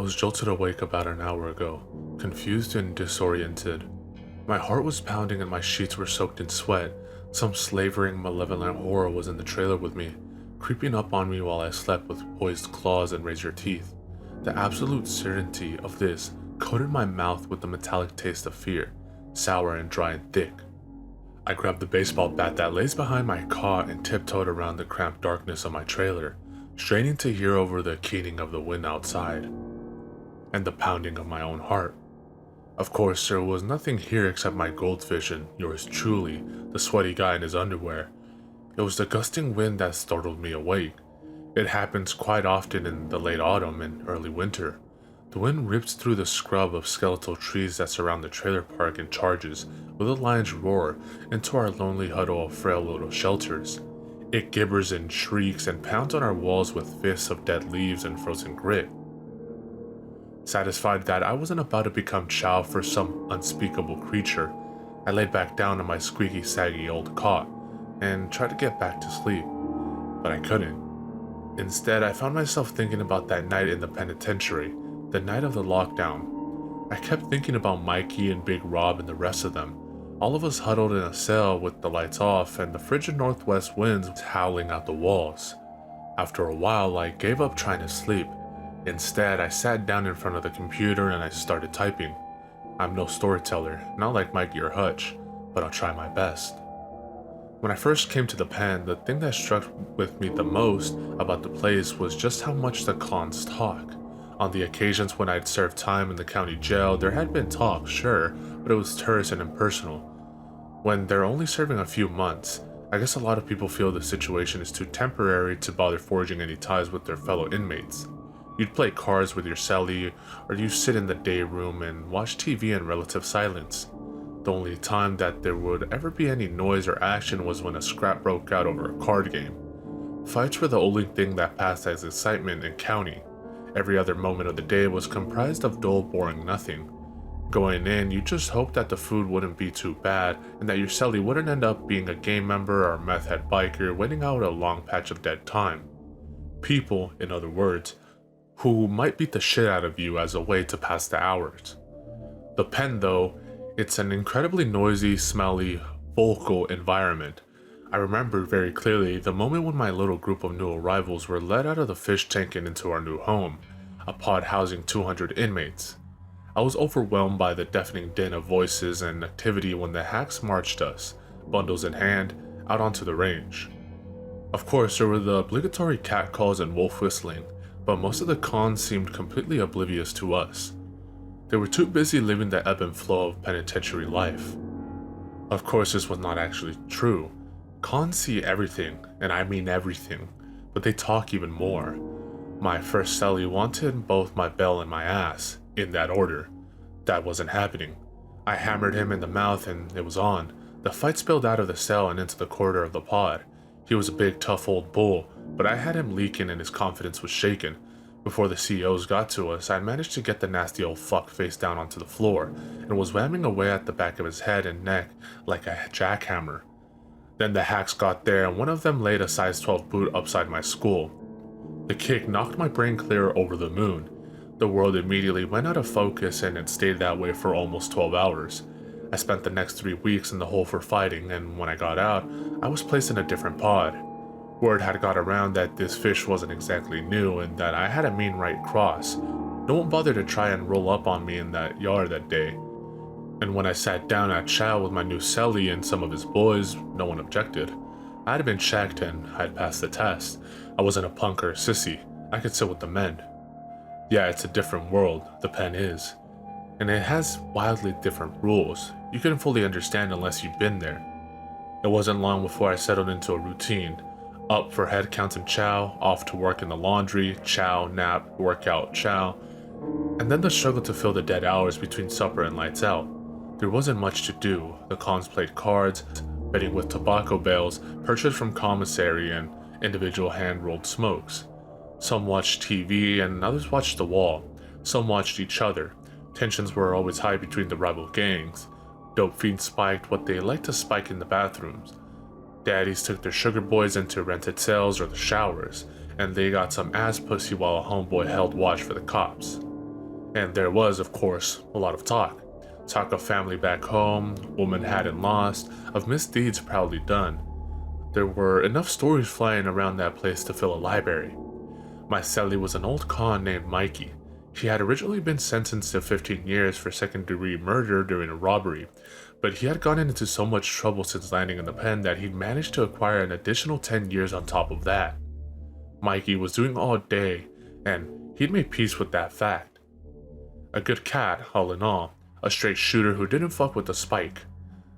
was jolted awake about an hour ago, confused and disoriented. My heart was pounding and my sheets were soaked in sweat. Some slavering, malevolent horror was in the trailer with me, creeping up on me while I slept with poised claws and razor teeth. The absolute certainty of this coated my mouth with the metallic taste of fear, sour and dry and thick. I grabbed the baseball bat that lays behind my cot and tiptoed around the cramped darkness of my trailer, straining to hear over the keening of the wind outside and the pounding of my own heart. Of course, there was nothing here except my goldfish and yours truly, the sweaty guy in his underwear. It was the gusting wind that startled me awake. It happens quite often in the late autumn and early winter. The wind rips through the scrub of skeletal trees that surround the trailer park and charges, with a lion's roar, into our lonely huddle of frail little shelters. It gibbers and shrieks and pounds on our walls with fists of dead leaves and frozen grit. Satisfied that I wasn't about to become chow for some unspeakable creature, I laid back down on my squeaky, saggy old cot and tried to get back to sleep, but I couldn't. Instead, I found myself thinking about that night in the penitentiary, the night of the lockdown. I kept thinking about Mikey and Big Rob and the rest of them, all of us huddled in a cell with the lights off and the frigid northwest winds howling out the walls. After a while, I gave up trying to sleep. Instead, I sat down in front of the computer and I started typing. I'm no storyteller, not like Mikey or Hutch, but I'll try my best. When I first came to the pen, the thing that struck with me the most about the place was just how much the cons talk. On the occasions when I'd served time in the county jail, there had been talk, sure, but it was terse and impersonal. When they're only serving a few months, I guess a lot of people feel the situation is too temporary to bother forging any ties with their fellow inmates. You'd play cards with your cellie, or you sit in the day room and watch TV in relative silence. The only time that there would ever be any noise or action was when a scrap broke out over a card game. Fights were the only thing that passed as excitement in county. Every other moment of the day was comprised of dull, boring nothing. Going in, you just hoped that the food wouldn't be too bad and that your cellie wouldn't end up being a gang member or a meth head biker waiting out a long patch of dead time. People, in other words, who might beat the shit out of you as a way to pass the hours. The pen, though, it's an incredibly noisy, smelly, vocal environment. I remember very clearly the moment when my little group of new arrivals were led out of the fish tank and into our new home, a pod housing 200 inmates. I was overwhelmed by the deafening din of voices and activity when the hacks marched us, bundles in hand, out onto the range. Of course, there were the obligatory cat calls and wolf whistling, but most of the cons seemed completely oblivious to us. They were too busy living the ebb and flow of penitentiary life. Of course, this was not actually true. Cons see everything, and I mean everything, but they talk even more. My first cellie wanted both my bell and my ass, in that order. That wasn't happening. I hammered him in the mouth and it was on. The fight spilled out of the cell and into the corridor of the pod. He was a big, tough old bull, but I had him leaking and his confidence was shaken. Before the COs got to us, I managed to get the nasty old fuck face down onto the floor and was whamming away at the back of his head and neck like a jackhammer. Then the hacks got there and one of them laid a size 12 boot upside my skull. The kick knocked my brain clear over the moon. The world immediately went out of focus and it stayed that way for almost 12 hours. I spent the next 3 weeks in the hole for fighting, and when I got out, I was placed in a different pod. Word had got around that this fish wasn't exactly new and that I had a mean right cross. No one bothered to try and roll up on me in that yard that day. And when I sat down at chow with my new cellie and some of his boys, no one objected. I had been checked and I had passed the test. I wasn't a punk or a sissy. I could sit with the men. Yeah, it's a different world, the pen is. And it has wildly different rules. You couldn't fully understand unless you'd been there. It wasn't long before I settled into a routine. Up for head counts and chow, off to work in the laundry, chow, nap, workout, chow, and then the struggle to fill the dead hours between supper and lights out. There wasn't much to do. The cons played cards, betting with tobacco bales purchased from commissary and individual hand-rolled smokes. Some watched TV and others watched the wall. Some watched each other. Tensions were always high between the rival gangs. Dope fiends spiked what they liked to spike in the bathrooms. Daddies took their sugar boys into rented cells or the showers, and they got some ass pussy while a homeboy held watch for the cops. And there was, of course, a lot of talk. Talk of family back home, woman had and lost, of misdeeds proudly done. There were enough stories flying around that place to fill a library. My cellie was an old con named Mikey. He had originally been sentenced to 15 years for second-degree murder during a robbery, but he had gotten into so much trouble since landing in the pen that he'd managed to acquire an additional 10 years on top of that. Mikey was doing all day, and he'd made peace with that fact. A good cat, all in all, a straight shooter who didn't fuck with the spike.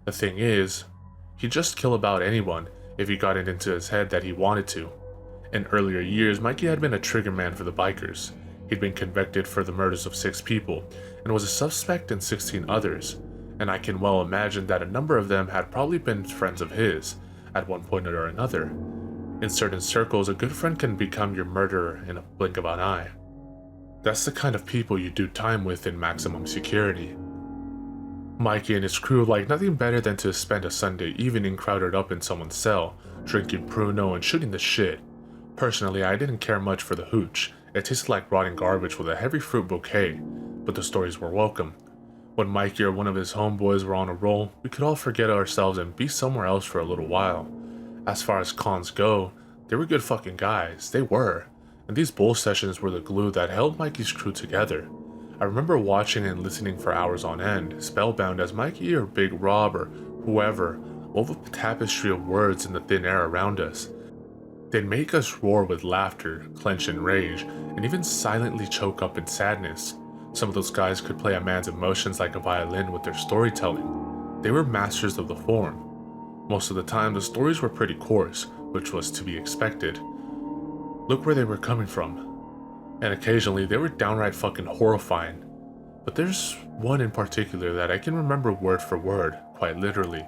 The thing is, he'd just kill about anyone if he got it into his head that he wanted to. In earlier years, Mikey had been a trigger man for the bikers. He'd been convicted for the murders of 6 people, and was a suspect in 16 others, and I can well imagine that a number of them had probably been friends of his, at one point or another. In certain circles, a good friend can become your murderer in a blink of an eye. That's the kind of people you do time with in maximum security. Mikey and his crew liked nothing better than to spend a Sunday evening crowded up in someone's cell, drinking Pruno and shooting the shit. Personally, I didn't care much for the hooch. It tasted like rotting garbage with a heavy fruit bouquet, but the stories were welcome. When Mikey or one of his homeboys were on a roll, we could all forget ourselves and be somewhere else for a little while. As far as cons go, they were good fucking guys, they were. And these bull sessions were the glue that held Mikey's crew together. I remember watching and listening for hours on end, spellbound as Mikey or Big Rob or whoever wove a tapestry of words in the thin air around us. They'd make us roar with laughter, clench in rage, and even silently choke up in sadness. Some of those guys could play a man's emotions like a violin with their storytelling. They were masters of the form. Most of the time, the stories were pretty coarse, which was to be expected. Look where they were coming from. And occasionally, they were downright fucking horrifying. But there's one in particular that I can remember word for word, quite literally.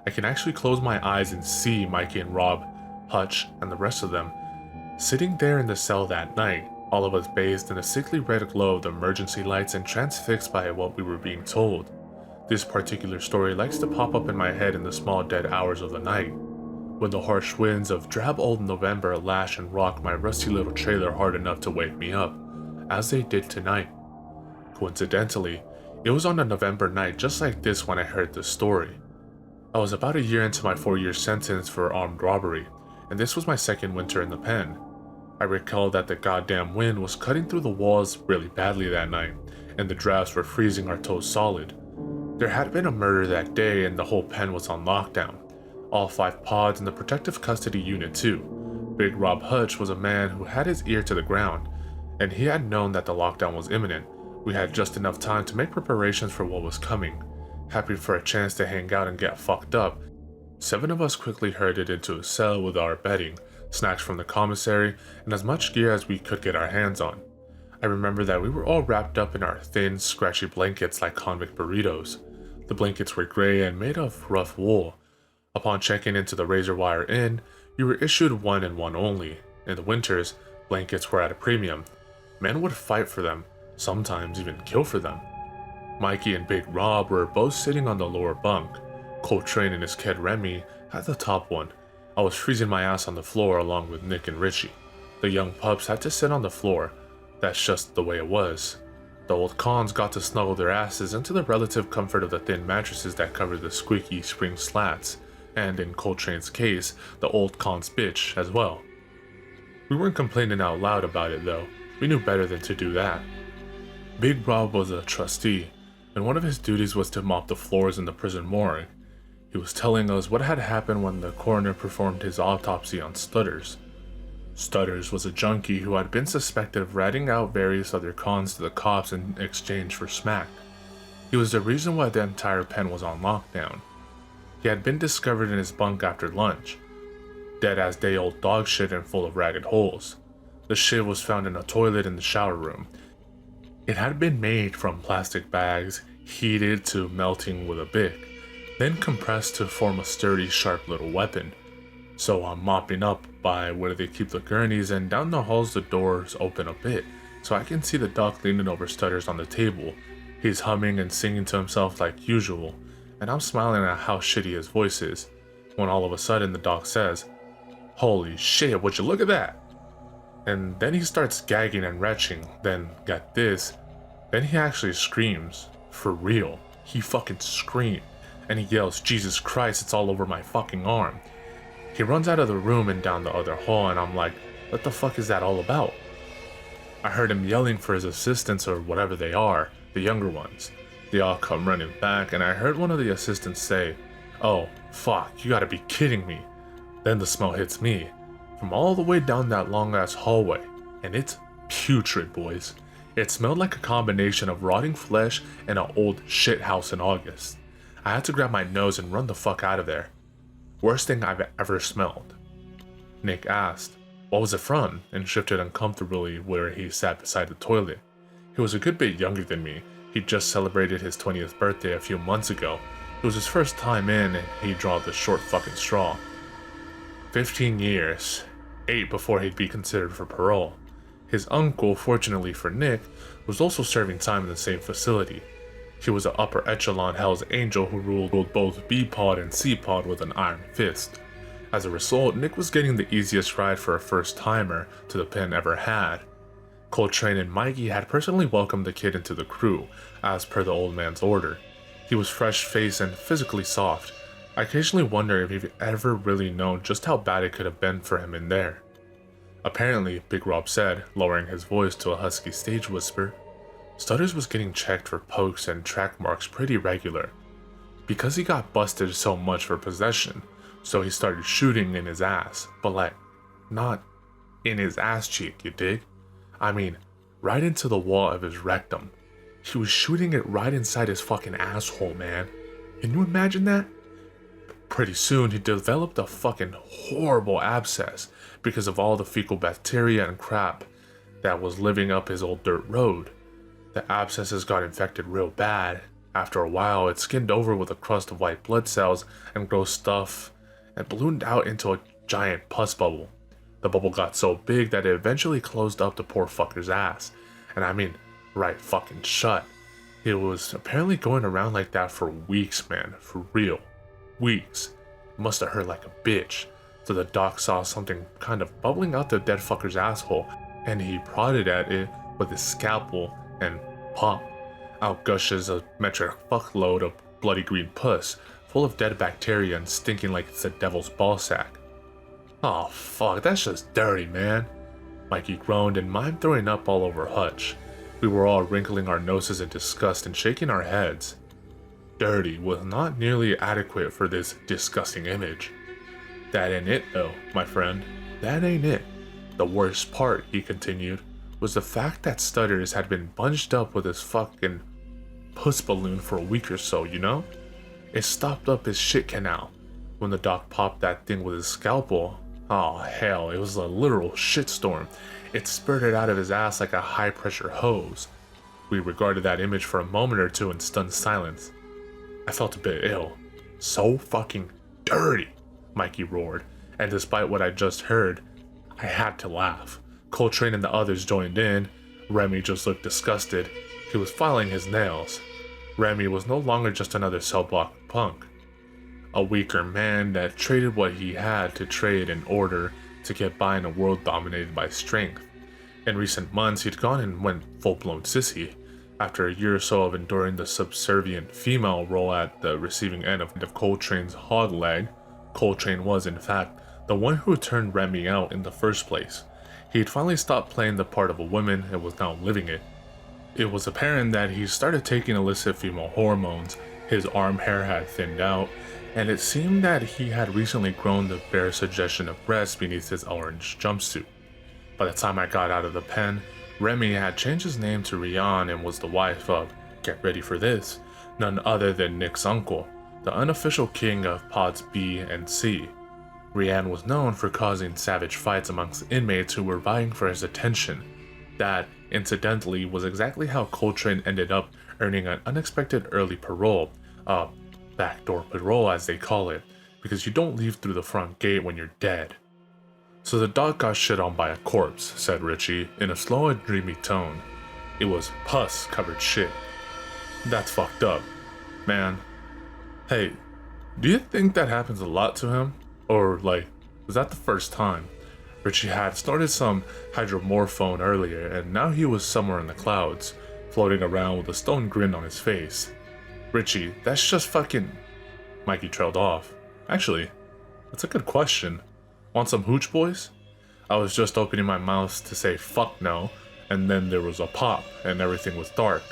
I can actually close my eyes and see Mikey and Rob, Hutch, and the rest of them sitting there in the cell that night, all of us bathed in a sickly red glow of the emergency lights and transfixed by what we were being told. This particular story likes to pop up in my head in the small dead hours of the night, when the harsh winds of drab old November lash and rock my rusty little trailer hard enough to wake me up, as they did tonight. Coincidentally, it was on a November night just like this when I heard this story. I was about a year into my 4-year sentence for armed robbery, and this was my second winter in the pen. I recall that the goddamn wind was cutting through the walls really badly that night, and the drafts were freezing our toes solid. There had been a murder that day and the whole pen was on lockdown. All 5 pods in the protective custody unit too. Big Rob Hutch was a man who had his ear to the ground, and he had known that the lockdown was imminent. We had just enough time to make preparations for what was coming. Happy for a chance to hang out and get fucked up, 7 of us quickly herded into a cell with our bedding, snacks from the commissary, and as much gear as we could get our hands on. I remember that we were all wrapped up in our thin, scratchy blankets like convict burritos. The blankets were gray and made of rough wool. Upon checking into the Razor Wire Inn, you were issued one and one only. In the winters, blankets were at a premium. Men would fight for them, sometimes even kill for them. Mikey and Big Rob were both sitting on the lower bunk. Coltrane and his kid Remy had the top one. I was freezing my ass on the floor along with Nick and Richie. The young pups had to sit on the floor. That's just the way it was. The old cons got to snuggle their asses into the relative comfort of the thin mattresses that covered the squeaky spring slats, and in Coltrane's case, the old con's bitch as well. We weren't complaining out loud about it though. We knew better than to do that. Big Rob was a trustee, and one of his duties was to mop the floors in the prison morgue. He was telling us what had happened when the coroner performed his autopsy on Stutters. Stutters was a junkie who had been suspected of ratting out various other cons to the cops in exchange for smack. He was the reason why the entire pen was on lockdown. He had been discovered in his bunk after lunch, dead as day-old dog shit and full of ragged holes. The shit was found in a toilet in the shower room. It had been made from plastic bags, heated to melting with a Bic, then compressed to form a sturdy, sharp little weapon. So I'm mopping up by where they keep the gurneys, and down the halls the doors open a bit, so I can see the doc leaning over Stutters on the table. He's humming and singing to himself like usual, and I'm smiling at how shitty his voice is, when all of a sudden the doc says, "Holy shit, would you look at that?" And then he starts gagging and retching. Then, get this, Then he actually screams. For real. He fucking screamed. And he yells, "Jesus Christ, it's all over my fucking arm." He runs out of the room and down the other hall, and I'm like, what the fuck is that all about? I heard him yelling for his assistants or whatever they are, the younger ones. They all come running back, and I heard one of the assistants say, "Oh, fuck, you gotta be kidding me." Then the smell hits me, from all the way down that long ass hallway, and it's putrid, boys. It smelled like a combination of rotting flesh and an old shit house in August. I had to grab my nose and run the fuck out of there. Worst thing I've ever smelled. Nick asked, "What was it from?" and shifted uncomfortably where he sat beside the toilet. He was a good bit younger than me. He'd just celebrated his 20th birthday a few months ago. It was his first time in, and he drew the short fucking straw. 15 years. 8 before he'd be considered for parole. His uncle, fortunately for Nick, was also serving time in the same facility. He was an upper echelon Hell's Angel who ruled both B-Pod and C-Pod with an iron fist. As a result, Nick was getting the easiest ride for a first-timer to the pen ever had. Coltrane and Mikey had personally welcomed the kid into the crew, as per the old man's order. He was fresh-faced and physically soft. I occasionally wonder if he'd ever really known just how bad it could have been for him in there. Apparently, Big Rob said, lowering his voice to a husky stage whisper, Stutters was getting checked for pokes and track marks pretty regular. Because he got busted so much for possession, so he started shooting in his ass, but like, not in his ass cheek, you dig? I mean, right into the wall of his rectum. He was shooting it right inside his fucking asshole, man. Can you imagine that? Pretty soon, he developed a fucking horrible abscess because of all the fecal bacteria and crap that was living up his old dirt road. The abscesses got infected real bad. After a while, it skinned over with a crust of white blood cells and gross stuff and ballooned out into a giant pus bubble. The bubble got so big that it eventually closed up the poor fucker's ass. And I mean, right fucking shut. It was apparently going around like that for weeks, man. For real. Weeks. It must have hurt like a bitch. So the doc saw something kind of bubbling out the dead fucker's asshole, and he prodded at it with his scalpel, and pop. Out gushes a metric fuckload of bloody green pus, full of dead bacteria and stinking like it's the devil's ballsack. Oh fuck, that's just dirty, man. Mikey groaned and mimed throwing up all over Hutch. We were all wrinkling our noses in disgust and shaking our heads. Dirty was not nearly adequate for this disgusting image. That ain't it though, my friend. That ain't it. The worst part, he continued, was the fact that Stutters had been bunched up with his fucking puss balloon for a week or so, you know? It stopped up his shit canal. When the doc popped that thing with his scalpel, oh hell, it was a literal shitstorm. It spurted out of his ass like a high-pressure hose. We regarded that image for a moment or two in stunned silence. I felt a bit ill. So fucking dirty, Mikey roared, and despite what I just heard, I had to laugh. Coltrane and the others joined in. Remy just looked disgusted. He was filing his nails. Remy was no longer just another cell block punk. A weaker man that traded what he had to trade in order to get by in a world dominated by strength. In recent months, he'd gone and went full-blown sissy. After a year or so of enduring the subservient female role at the receiving end of Coltrane's hog leg, Coltrane was, in fact, the one who turned Remy out in the first place. He had finally stopped playing the part of a woman and was now living it. It was apparent that he started taking illicit female hormones, his arm hair had thinned out, and it seemed that he had recently grown the bare suggestion of breast beneath his orange jumpsuit. By the time I got out of the pen, Remy had changed his name to Rian and was the wife of, get ready for this, none other than Nick's uncle, the unofficial king of pods B and C. Rian was known for causing savage fights amongst inmates who were vying for his attention. That, incidentally, was exactly how Coltrane ended up earning an unexpected early parole, backdoor parole as they call it, because you don't leave through the front gate when you're dead. So the dog got shit on by a corpse, said Richie, in a slow and dreamy tone. It was pus-covered shit. That's fucked up. Man. Hey, do you think that happens a lot to him? Or, like, was that the first time? Richie had started some hydromorphone earlier, and now he was somewhere in the clouds, floating around with a stone grin on his face. Richie, that's just fucking... Mikey trailed off. Actually, that's a good question. Want some hooch, boys? I was just opening my mouth to say fuck no, and then there was a pop, and everything was dark.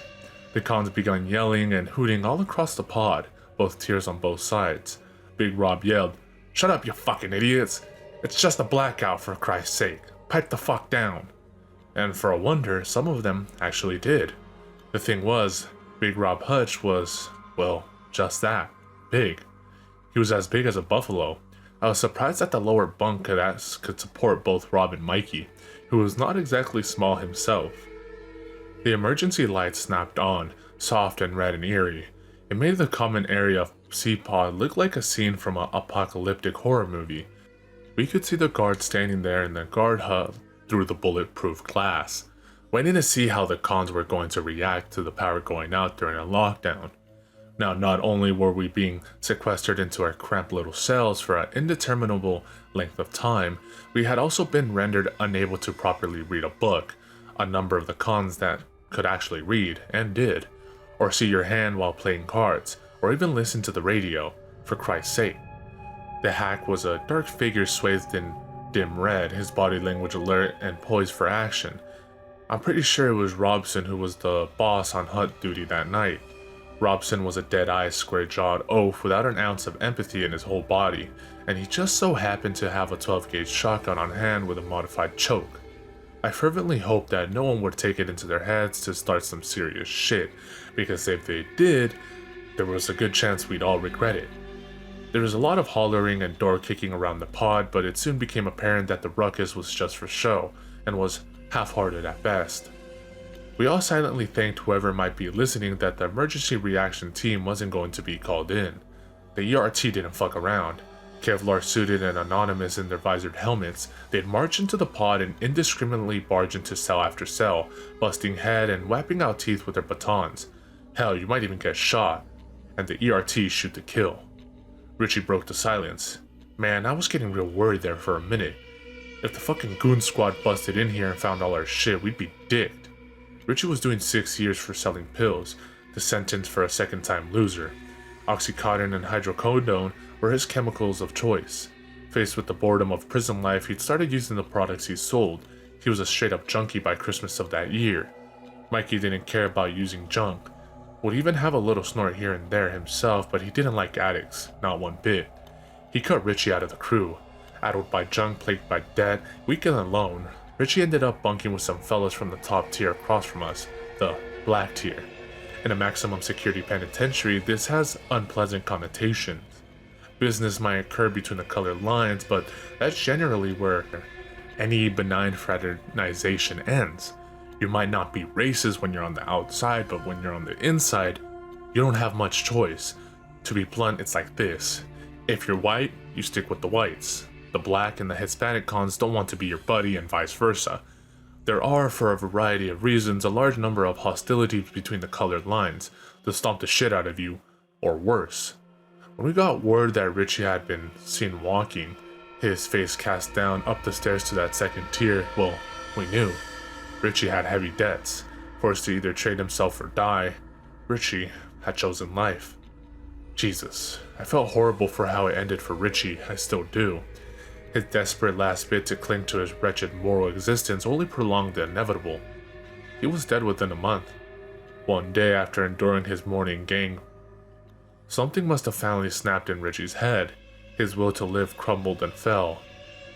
The cons began yelling and hooting all across the pod, both tiers on both sides. Big Rob yelled, "Shut up, you fucking idiots! It's just a blackout, for Christ's sake. Pipe the fuck down." And for a wonder, some of them actually did. The thing was, Big Rob Hutch was, well, just that. Big. He was as big as a buffalo. I was surprised that the lower bunk could support both Rob and Mikey, who was not exactly small himself. The emergency lights snapped on, soft and red and eerie. It made the common area of C-Pod look like a scene from an apocalyptic horror movie. We could see the guards standing there in the guard hut through the bulletproof glass, waiting to see how the cons were going to react to the power going out during a lockdown. Now, not only were we being sequestered into our cramped little cells for an indeterminable length of time, we had also been rendered unable to properly read a book, a number of the cons that could actually read, and did, or see your hand while playing cards, or even listen to the radio, for Christ's sake. The hack was a dark figure swathed in dim red, his body language alert and poised for action. I'm pretty sure it was Robson who was the boss on hut duty that night. Robson was a dead-eyed, square-jawed oaf without an ounce of empathy in his whole body, and he just so happened to have a 12-gauge shotgun on hand with a modified choke. I fervently hoped that no one would take it into their heads to start some serious shit, because if they did, there was a good chance we'd all regret it. There was a lot of hollering and door kicking around the pod, but it soon became apparent that the ruckus was just for show, and was half-hearted at best. We all silently thanked whoever might be listening that the emergency reaction team wasn't going to be called in. The ERT didn't fuck around. Kevlar suited and anonymous in their visored helmets, they'd march into the pod and indiscriminately barge into cell after cell, busting head and whapping out teeth with their batons. Hell, you might even get shot. And the ERT shoot to kill. Richie broke the silence. Man, I was getting real worried there for a minute. If the fucking goon squad busted in here and found all our shit, we'd be dicked. Richie was doing 6 years for selling pills, the sentence for a second-time loser. Oxycontin and hydrocodone were his chemicals of choice. Faced with the boredom of prison life, he'd started using the products he sold. He was a straight-up junkie by Christmas of that year. Mikey didn't care about using junk. Would even have a little snort here and there himself, but he didn't like addicts, not one bit. He cut Richie out of the crew. Addled by junk, plagued by debt, weak and alone, Richie ended up bunking with some fellas from the top tier across from us, the black tier. In a maximum security penitentiary, this has unpleasant connotations. Business might occur between the colored lines, but that's generally where any benign fraternization ends. You might not be racist when you're on the outside, but when you're on the inside, you don't have much choice. To be blunt, it's like this. If you're white, you stick with the whites. The black and the Hispanic cons don't want to be your buddy and vice versa. There are, for a variety of reasons, a large number of hostilities between the colored lines to stomp the shit out of you, or worse. When we got word that Richie had been seen walking, his face cast down up the stairs to that second tier, well, we knew. Richie had heavy debts, forced to either trade himself or die. Richie had chosen life. Jesus, I felt horrible for how it ended for Richie, I still do. His desperate last bid to cling to his wretched moral existence only prolonged the inevitable. He was dead within a month. One day after enduring his morning gang, something must have finally snapped in Richie's head. His will to live crumbled and fell.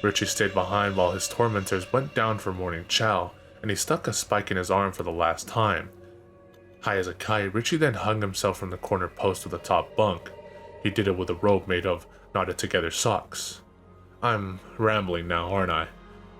Richie stayed behind while his tormentors went down for morning chow, and he stuck a spike in his arm for the last time. High as a kite, Richie then hung himself from the corner post of the top bunk. He did it with a rope made of knotted together socks. I'm rambling now, aren't I?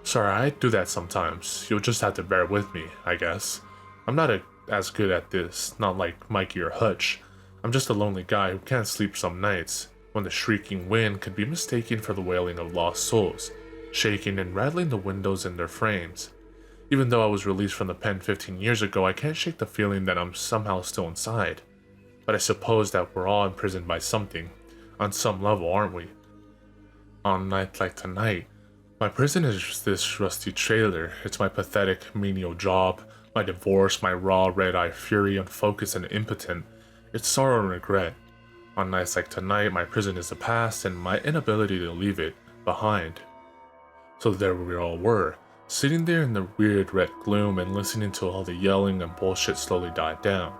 Sorry, I do that sometimes. You'll just have to bear with me, I guess. I'm not as good at this, not like Mikey or Hutch. I'm just a lonely guy who can't sleep some nights, when the shrieking wind could be mistaken for the wailing of lost souls, shaking and rattling the windows in their frames. Even though I was released from the pen 15 years ago, I can't shake the feeling that I'm somehow still inside. But I suppose that we're all imprisoned by something, on some level, aren't we? On a night like tonight, my prison is this rusty trailer. It's my pathetic, menial job, My divorce, my raw red-eye fury, unfocused and impotent. It's sorrow and regret. On nights like tonight, my prison is the past and my inability to leave it behind. So there we all were, sitting there in the weird red gloom and listening to all the yelling and bullshit slowly die down.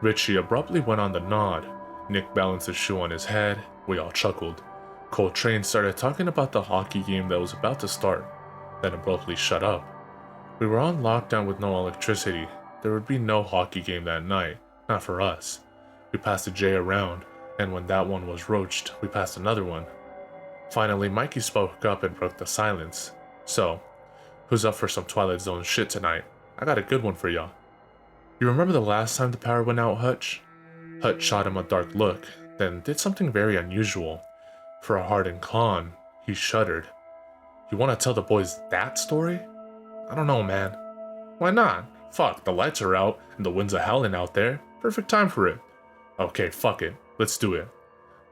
Richie abruptly went on the nod. Nick balanced his shoe on his head. We all chuckled. Coltrane started talking about the hockey game that was about to start, then abruptly shut up. We were on lockdown with no electricity. There would be no hockey game that night, not for us. We passed a J around, and when that one was roached, we passed another one. Finally, Mikey spoke up and broke the silence. So, who's up for some Twilight Zone shit tonight? I got a good one for y'all. You remember the last time the power went out, Hutch? Hutch shot him a dark look, then did something very unusual. For a hardened con, he shuddered. You want to tell the boys that story? I don't know, man. Why not? Fuck, the lights are out and the winds are howling out there. Perfect time for it. Okay, fuck it. Let's do it.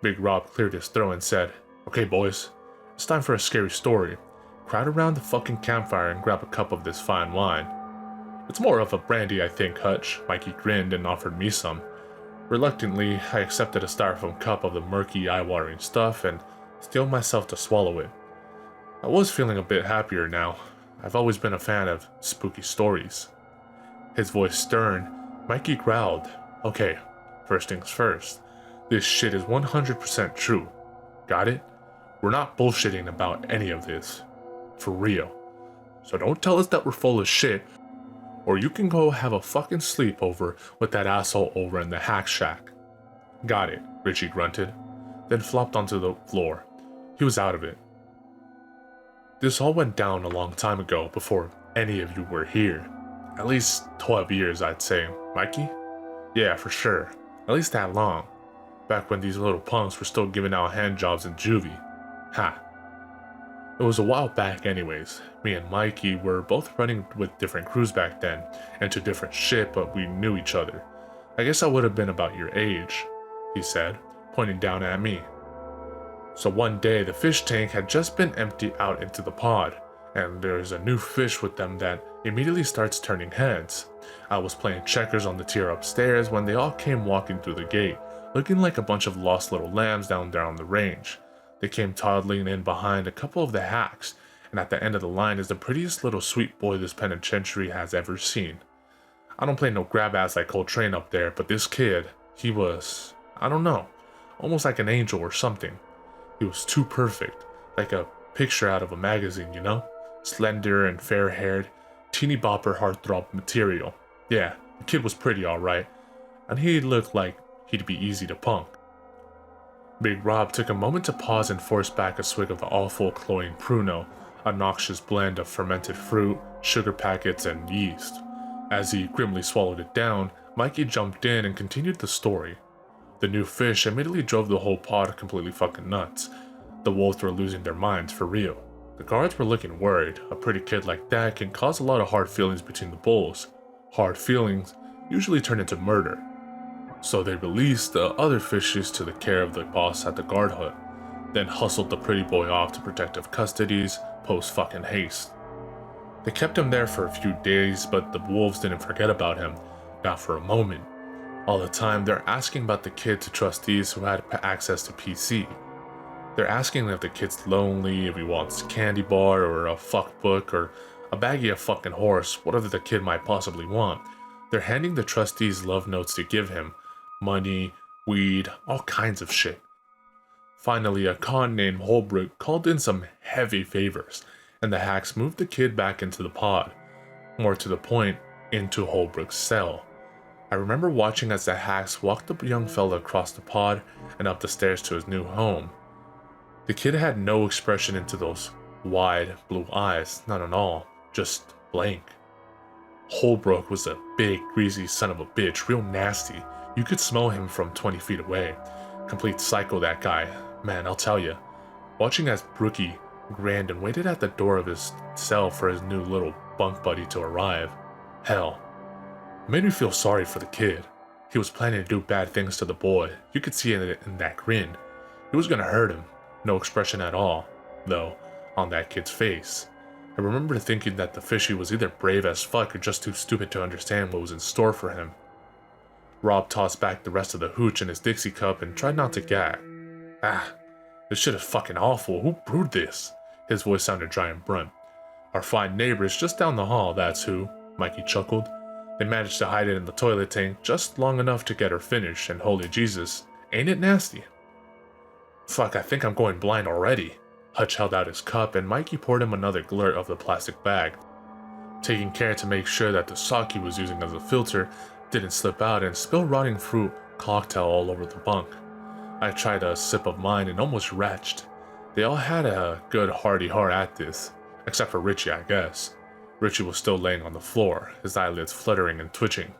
Big Rob cleared his throat and said, Okay, boys, it's time for a scary story. Crowd around the fucking campfire and grab a cup of this fine wine. It's more of a brandy, I think, Hutch. Mikey grinned and offered me some. Reluctantly, I accepted a styrofoam cup of the murky, eye-watering stuff and steeled myself to swallow it. I was feeling a bit happier now. I've always been a fan of spooky stories. His voice stern, Mikey growled, Okay, first things first. This shit is 100% true. Got it? We're not bullshitting about any of this. For real. So don't tell us that we're full of shit, or you can go have a fucking sleepover with that asshole over in the hack shack. Got it, Richie grunted, then flopped onto the floor. He was out of it. This all went down a long time ago, before any of you were here. At least 12 years, I'd say. Mikey? Yeah, for sure. At least that long. Back when these little punks were still giving out hand jobs in juvie. Ha. It was a while back anyways. Me and Mikey were both running with different crews back then, into different shit, but we knew each other. I guess I would have been about your age, he said, pointing down at me. So one day, the fish tank had just been emptied out into the pod, and there's a new fish with them that immediately starts turning heads. I was playing checkers on the tier upstairs when they all came walking through the gate, looking like a bunch of lost little lambs down there on the range. They came toddling in behind a couple of the hacks, and at the end of the line is the prettiest little sweet boy this penitentiary has ever seen. I don't play no grab ass like Coltrane up there, but this kid, he was, I don't know, almost like an angel or something. He was too perfect, like a picture out of a magazine, you know? Slender and fair-haired, teeny bopper heartthrob material. Yeah, the kid was pretty alright, and he looked like he'd be easy to punk. Big Rob took a moment to pause and force back a swig of the awful cloying Pruno, a noxious blend of fermented fruit, sugar packets, and yeast. As he grimly swallowed it down, Mikey jumped in and continued the story. The new fish immediately drove the whole pod completely fucking nuts. The wolves were losing their minds for real. The guards were looking worried. A pretty kid like that can cause a lot of hard feelings between the bulls. Hard feelings usually turn into murder. So they released the other fishes to the care of the boss at the guard hut, then hustled the pretty boy off to protective custodies post fucking haste. They kept him there for a few days, but the wolves didn't forget about him, not for a moment. All the time they're asking about the kid to trustees who had access to PC. They're asking if the kid's lonely, if he wants a candy bar or a fuck book or a baggie of fucking horse, whatever the kid might possibly want. They're handing the trustees love notes to give him. Money, weed, all kinds of shit. Finally, a con named Holbrook called in some heavy favors, and the hacks moved the kid back into the pod. More to the point, into Holbrook's cell. I remember watching as the hacks walked the young fella across the pod and up the stairs to his new home. The kid had no expression into those wide blue eyes, none at all, just blank. Holbrook was a big, greasy son of a bitch, real nasty. You could smell him from 20 feet away. Complete psycho, that guy. Man, I'll tell you. Watching as Brookie grinned and waited at the door of his cell for his new little bunk buddy to arrive. Hell, it made me feel sorry for the kid. He was planning to do bad things to the boy. You could see it in that grin. He was gonna hurt him. No expression at all, though, on that kid's face. I remember thinking that the fishy was either brave as fuck or just too stupid to understand what was in store for him. Rob tossed back the rest of the hooch in his Dixie cup and tried not to gag. Ah, this shit is fucking awful. Who brewed this? His voice sounded dry and blunt. Our fine neighbors just down the hall, that's who, Mikey chuckled. They managed to hide it in the toilet tank just long enough to get her finished, and holy Jesus, ain't it nasty? Fuck, I think I'm going blind already. Hutch held out his cup and Mikey poured him another glurt of the plastic bag, taking care to make sure that the sock he was using as a filter didn't slip out and spill rotting fruit cocktail all over the bunk. I tried a sip of mine and almost retched. They all had a good hearty heart at this, except for Richie, I guess. Richie was still laying on the floor, his eyelids fluttering and twitching.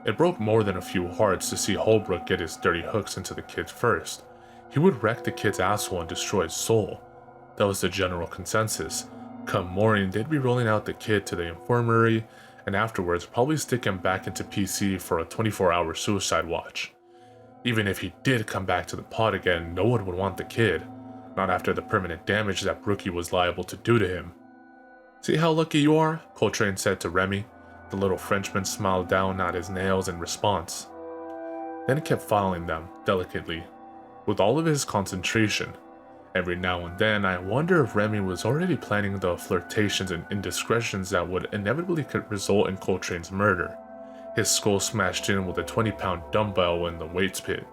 It broke more than a few hearts to see Holbrook get his dirty hooks into the kid first. He would wreck the kid's asshole and destroy his soul. That was the general consensus. Come morning, they'd be rolling out the kid to the infirmary, and afterwards probably stick him back into PC for a 24-hour suicide watch. Even if he did come back to the pod again, no one would want the kid. Not after the permanent damage that Brookie was liable to do to him. See how lucky you are? Coltrane said to Remy. The little Frenchman smiled down at his nails in response. Then he kept filing them, delicately, with all of his concentration. Every now and then, I wonder if Remy was already planning the flirtations and indiscretions that would inevitably result in Coltrane's murder. His skull smashed in with a 20-pound dumbbell in the weights pit.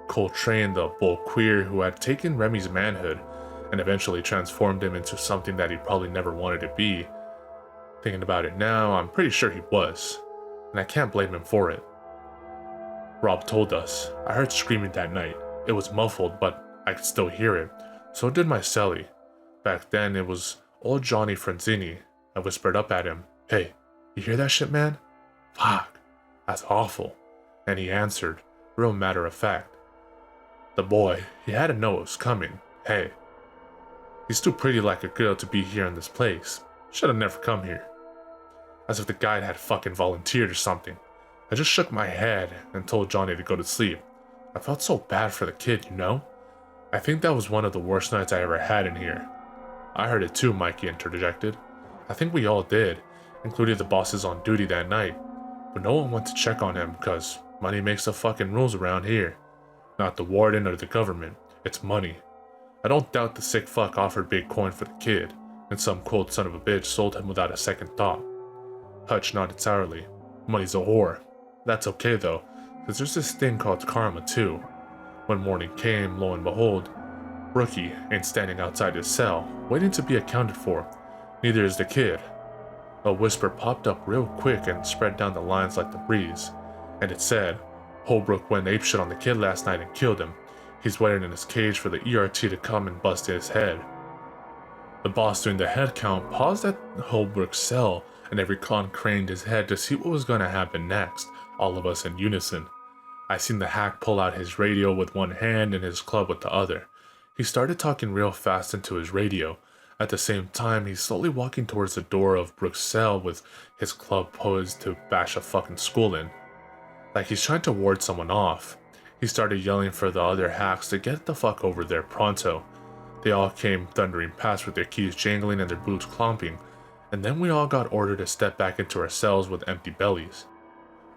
Coltrane, the bull queer who had taken Remy's manhood and eventually transformed him into something that he probably never wanted to be. Thinking about it now, I'm pretty sure he was, and I can't blame him for it. Rob told us, I heard screaming that night. It was muffled, but I could still hear it. So did my cellie. Back then, it was old Johnny Franzini. I whispered up at him, "Hey, you hear that shit, man? Fuck, that's awful." And he answered, real matter of fact. The boy, he had to know it was coming. Hey, he's too pretty like a girl to be here in this place. Should have never come here. As if the guide had fucking volunteered or something. I just shook my head and told Johnny to go to sleep. I felt so bad for the kid, you know? I think that was one of the worst nights I ever had in here. I heard it too, Mikey interjected. I think we all did, including the bosses on duty that night. But no one went to check on him because money makes the fucking rules around here. Not the warden or the government, it's money. I don't doubt the sick fuck offered big coin for the kid, and some cold son of a bitch sold him without a second thought. Hutch nodded sourly. Money's a whore. That's okay though, because there's this thing called karma too. When morning came, lo and behold, Brookie ain't standing outside his cell, waiting to be accounted for. Neither is the kid. A whisper popped up real quick and spread down the lines like the breeze, and it said, Holbrook went apeshit on the kid last night and killed him. He's waiting in his cage for the ERT to come and bust his head. The boss doing the head count paused at Holbrook's cell, and every con craned his head to see what was going to happen next, all of us in unison. I seen the hack pull out his radio with one hand and his club with the other. He started talking real fast into his radio. At the same time, he's slowly walking towards the door of Brooks' cell with his club poised to bash a fucking skull in. Like he's trying to ward someone off. He started yelling for the other hacks to get the fuck over there pronto. They all came thundering past with their keys jangling and their boots clomping, and then we all got ordered to step back into our cells with empty bellies.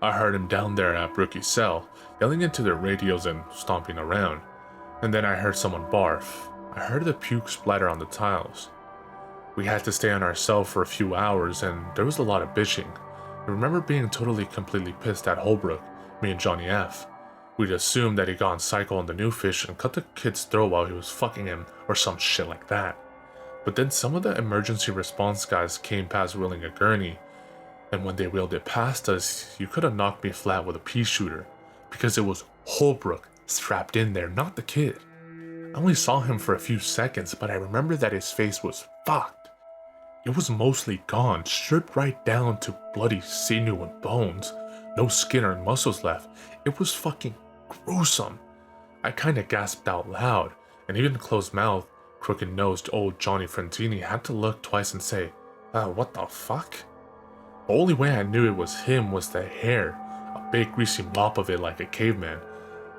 I heard him down there at Brookie's cell, yelling into their radios and stomping around. And then I heard someone barf. I heard the puke splatter on the tiles. We had to stay on our cell for a few hours, and there was a lot of bitching. I remember being completely pissed at Holbrook, me and Johnny F. We'd assumed that he'd gone psycho on the new fish and cut the kid's throat while he was fucking him, or some shit like that. But then some of the emergency response guys came past wheeling a gurney, and when they wheeled it past us, you could have knocked me flat with a pea shooter, because it was Holbrook strapped in there, not the kid. I only saw him for a few seconds, but I remember that his face was fucked. It was mostly gone, stripped right down to bloody sinew and bones, no skin or muscles left. It was fucking gruesome. I kinda gasped out loud, and even closed-mouthed, crooked-nosed old Johnny Franzini had to look twice and say, what the fuck? The only way I knew it was him was the hair, a big greasy mop of it like a caveman.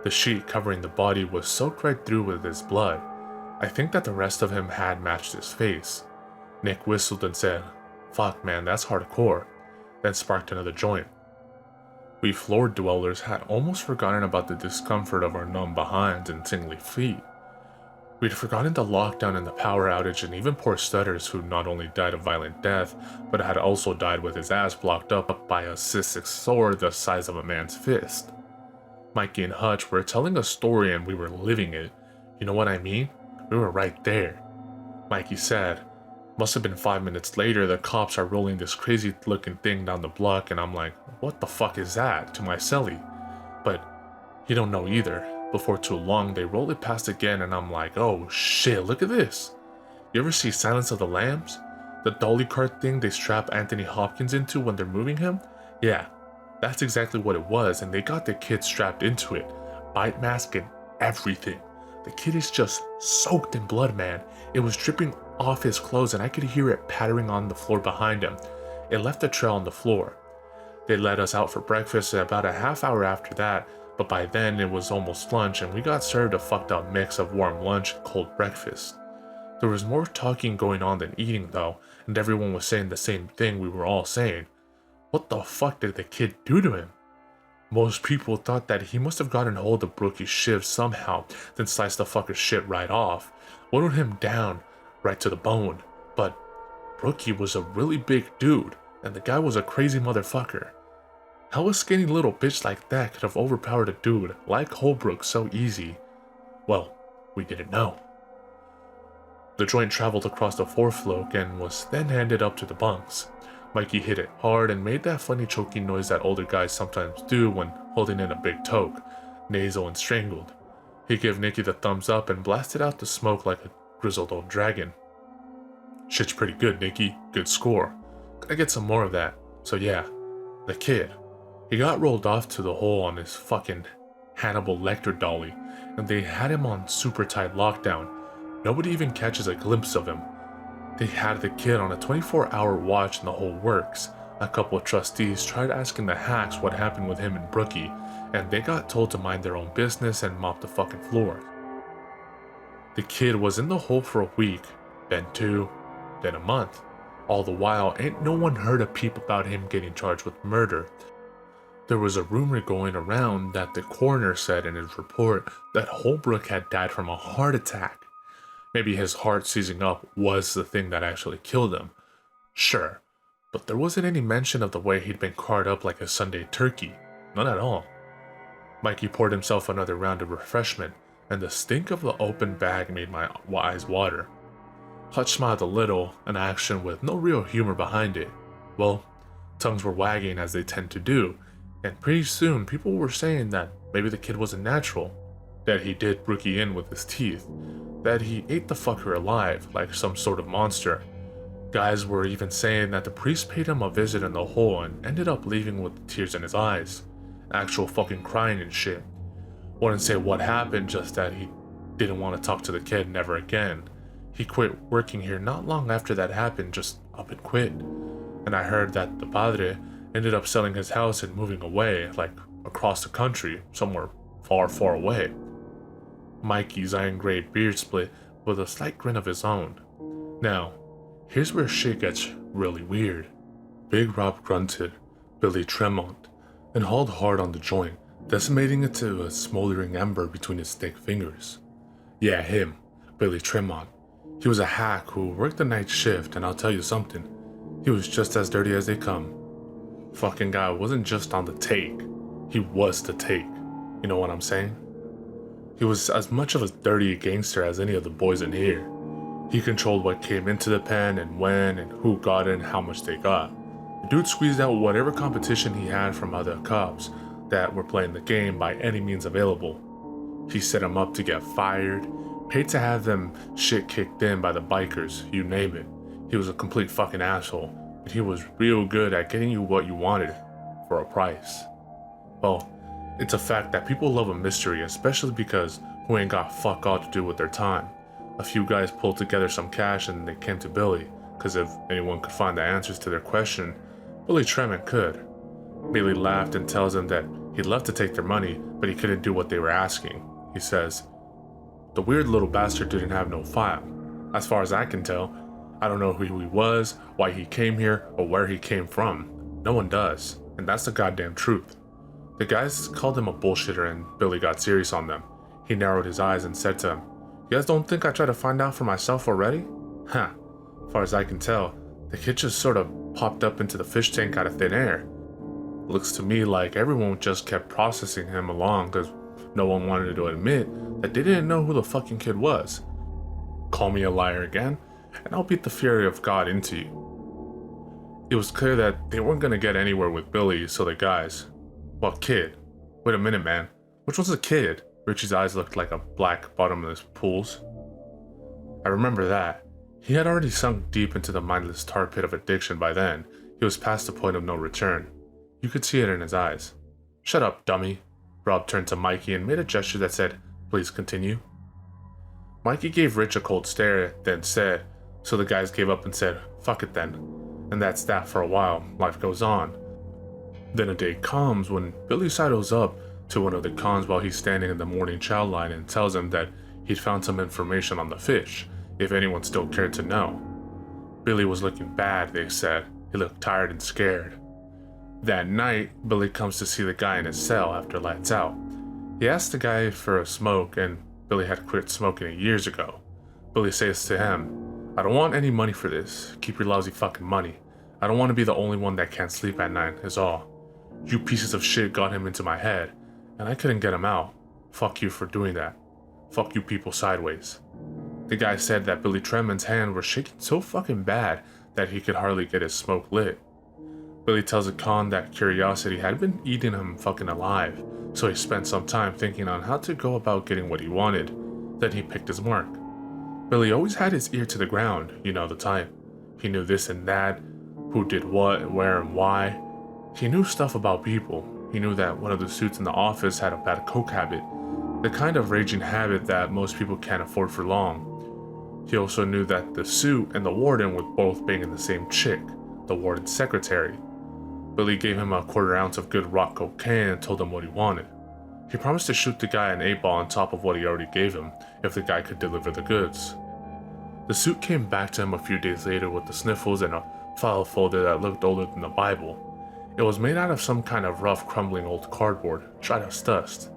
The sheet covering the body was soaked right through with his blood. I think that the rest of him had matched his face. Nick whistled and said, "Fuck man, that's hardcore," then sparked another joint. We floor dwellers had almost forgotten about the discomfort of our numb behinds and tingly feet. We'd forgotten the lockdown and the power outage, and even poor Stutters, who not only died a violent death, but had also died with his ass blocked up by a cystic sore the size of a man's fist. Mikey and Hutch were telling a story and we were living it. You know what I mean? We were right there. Mikey said, "Must have been 5 minutes later, the cops are rolling this crazy looking thing down the block," and I'm like, "What the fuck is that?" to my celly. But he don't know either. Before too long, they roll it past again and I'm like, "Oh shit, look at this." You ever see Silence of the Lambs? The dolly cart thing they strap Anthony Hopkins into when they're moving him? Yeah, that's exactly what it was, and they got the kid strapped into it. Bite mask and everything. The kid is just soaked in blood, man. It was dripping off his clothes and I could hear it pattering on the floor behind him. It left a trail on the floor. They let us out for breakfast about a half hour after that, but by then it was almost lunch and we got served a fucked up mix of warm lunch and cold breakfast. There was more talking going on than eating though, and everyone was saying the same thing we were all saying. What the fuck did the kid do to him? Most people thought that he must have gotten hold of Brookie's shiv somehow, then sliced the fucker's shit right off, whittled him down right to the bone. But Brookie was a really big dude, and the guy was a crazy motherfucker. How a skinny little bitch like that could have overpowered a dude like Holbrook so easy? Well, we didn't know. The joint traveled across the fourfloak and was then handed up to the bunks. Mikey hit it hard and made that funny choking noise that older guys sometimes do when holding in a big toke, nasal and strangled. He gave Nicky the thumbs up and blasted out the smoke like a grizzled old dragon. "Shit's pretty good, Nicky. Good score. Gotta get some more of that." So yeah, the kid. He got rolled off to the hole on his fucking Hannibal Lecter dolly, and they had him on super tight lockdown. Nobody even catches a glimpse of him. They had the kid on a 24-hour watch and the whole works. A couple of trustees tried asking the hacks what happened with him and Brookie, and they got told to mind their own business and mop the fucking floor. The kid was in the hole for a week, then 2, then a month. All the while, ain't no one heard a peep about him getting charged with murder. There was a rumor going around that the coroner said in his report that Holbrook had died from a heart attack. Maybe his heart seizing up was the thing that actually killed him. Sure, but there wasn't any mention of the way he'd been carved up like a Sunday turkey. None at all. Mikey poured himself another round of refreshment, and the stink of the open bag made my eyes water. Hutch smiled a little, an action with no real humor behind it. Well, tongues were wagging as they tend to do, and pretty soon people were saying that maybe the kid wasn't natural, that he did Brookie in with his teeth, that he ate the fucker alive like some sort of monster. Guys were even saying that the priest paid him a visit in the hole and ended up leaving with tears in his eyes. Actual fucking crying and shit. Wouldn't say what happened, just that he didn't want to talk to the kid never again. He quit working here not long after that happened, just up and quit. And I heard that the padre ended up selling his house and moving away, like across the country, somewhere far, far away. Mikey's iron-gray beard split with a slight grin of his own. Now, here's where shit gets really weird. Big Rob grunted, Billy Tremont, and hauled hard on the joint, decimating it to a smoldering ember between his thick fingers. Yeah, him, Billy Tremont. He was a hack who worked the night shift, and I'll tell you something, he was just as dirty as they come. Fucking guy wasn't just on the take, he was the take. You know what I'm saying? He was as much of a dirty gangster as any of the boys in here. He controlled what came into the pen and when and who got it and how much they got. The dude squeezed out whatever competition he had from other cops that were playing the game by any means available. He set them up to get fired, paid to have them shit kicked in by the bikers, you name it. He was a complete fucking asshole, but he was real good at getting you what you wanted for a price. Well, it's a fact that people love a mystery, especially because who ain't got fuck all to do with their time. A few guys pulled together some cash and they came to Billy, cause if anyone could find the answers to their question, Billy Tremont could. Billy laughed and tells them that he'd love to take their money, but he couldn't do what they were asking. He says, "The weird little bastard didn't have no file. As far as I can tell, I don't know who he was, why he came here, or where he came from. No one does, and that's the goddamn truth. The guys called him a bullshitter and Billy got serious on them. He narrowed his eyes and said to him, "You guys don't think I tried to find out for myself already?" Huh. As far as I can tell, the kid just sort of popped up into the fish tank out of thin air. Looks to me like everyone just kept processing him along because no one wanted to admit that they didn't know who the fucking kid was. Call me a liar again, and I'll beat the fury of God into you. It was clear that they weren't gonna get anywhere with Billy, so the guys... Well, kid. Wait a minute, man. Which one's the kid? Richie's eyes looked like a black bottomless pool's. I remember that. He had already sunk deep into the mindless tar pit of addiction by then. He was past the point of no return. You could see it in his eyes. "Shut up, dummy." Rob turned to Mikey and made a gesture that said, "Please continue." Mikey gave Rich a cold stare, then said, so the guys gave up and said, "Fuck it then." And that's that for a while. Life goes on. Then a day comes when Billy sidles up to one of the cons while he's standing in the morning chow line and tells him that he'd found some information on the fish, if anyone still cared to know. Billy was looking bad, they said. He looked tired and scared. That night, Billy comes to see the guy in his cell after lights out. He asks the guy for a smoke, and Billy had quit smoking years ago. Billy says to him, "I don't want any money for this. Keep your lousy fucking money. I don't want to be the only one that can't sleep at night, is all. You pieces of shit got him into my head, and I couldn't get him out. Fuck you for doing that. Fuck you people sideways." The guy said that Billy Tremond's hand was shaking so fucking bad that he could hardly get his smoke lit. Billy tells the con that curiosity had been eating him fucking alive, so he spent some time thinking on how to go about getting what he wanted. Then he picked his mark. Billy always had his ear to the ground, you know the type. He knew this and that, who did what, where, and why. He knew stuff about people. He knew that one of the suits in the office had a bad coke habit, the kind of raging habit that most people can't afford for long. He also knew that the suit and the warden were both banging the same chick, the warden's secretary. Billy gave him a quarter ounce of good rock cocaine and told him what he wanted. He promised to shoot the guy an 8-ball on top of what he already gave him, if the guy could deliver the goods. The suit came back to him a few days later with the sniffles and a file folder that looked older than the Bible. It was made out of some kind of rough, crumbling old cardboard, dried as dust.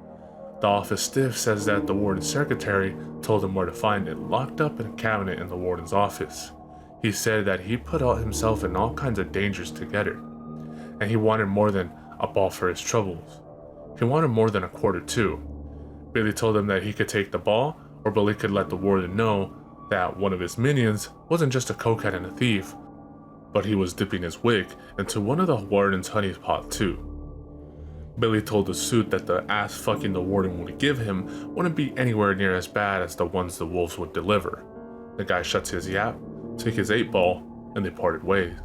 The office stiff says that the warden's secretary told him where to find it, locked up in a cabinet in the warden's office. He said that he put out himself in all kinds of dangers to get it, and he wanted more than a ball for his troubles. He wanted more than a quarter too. Billy told him that he could take the ball, or Billy could let the warden know that one of his minions wasn't just a cokehead and a thief, but he was dipping his wick into one of the warden's honey pot too. Billy told the suit that the ass fucking the warden would give him wouldn't be anywhere near as bad as the ones the wolves would deliver. The guy shuts his yap, took his 8-ball, and they parted ways.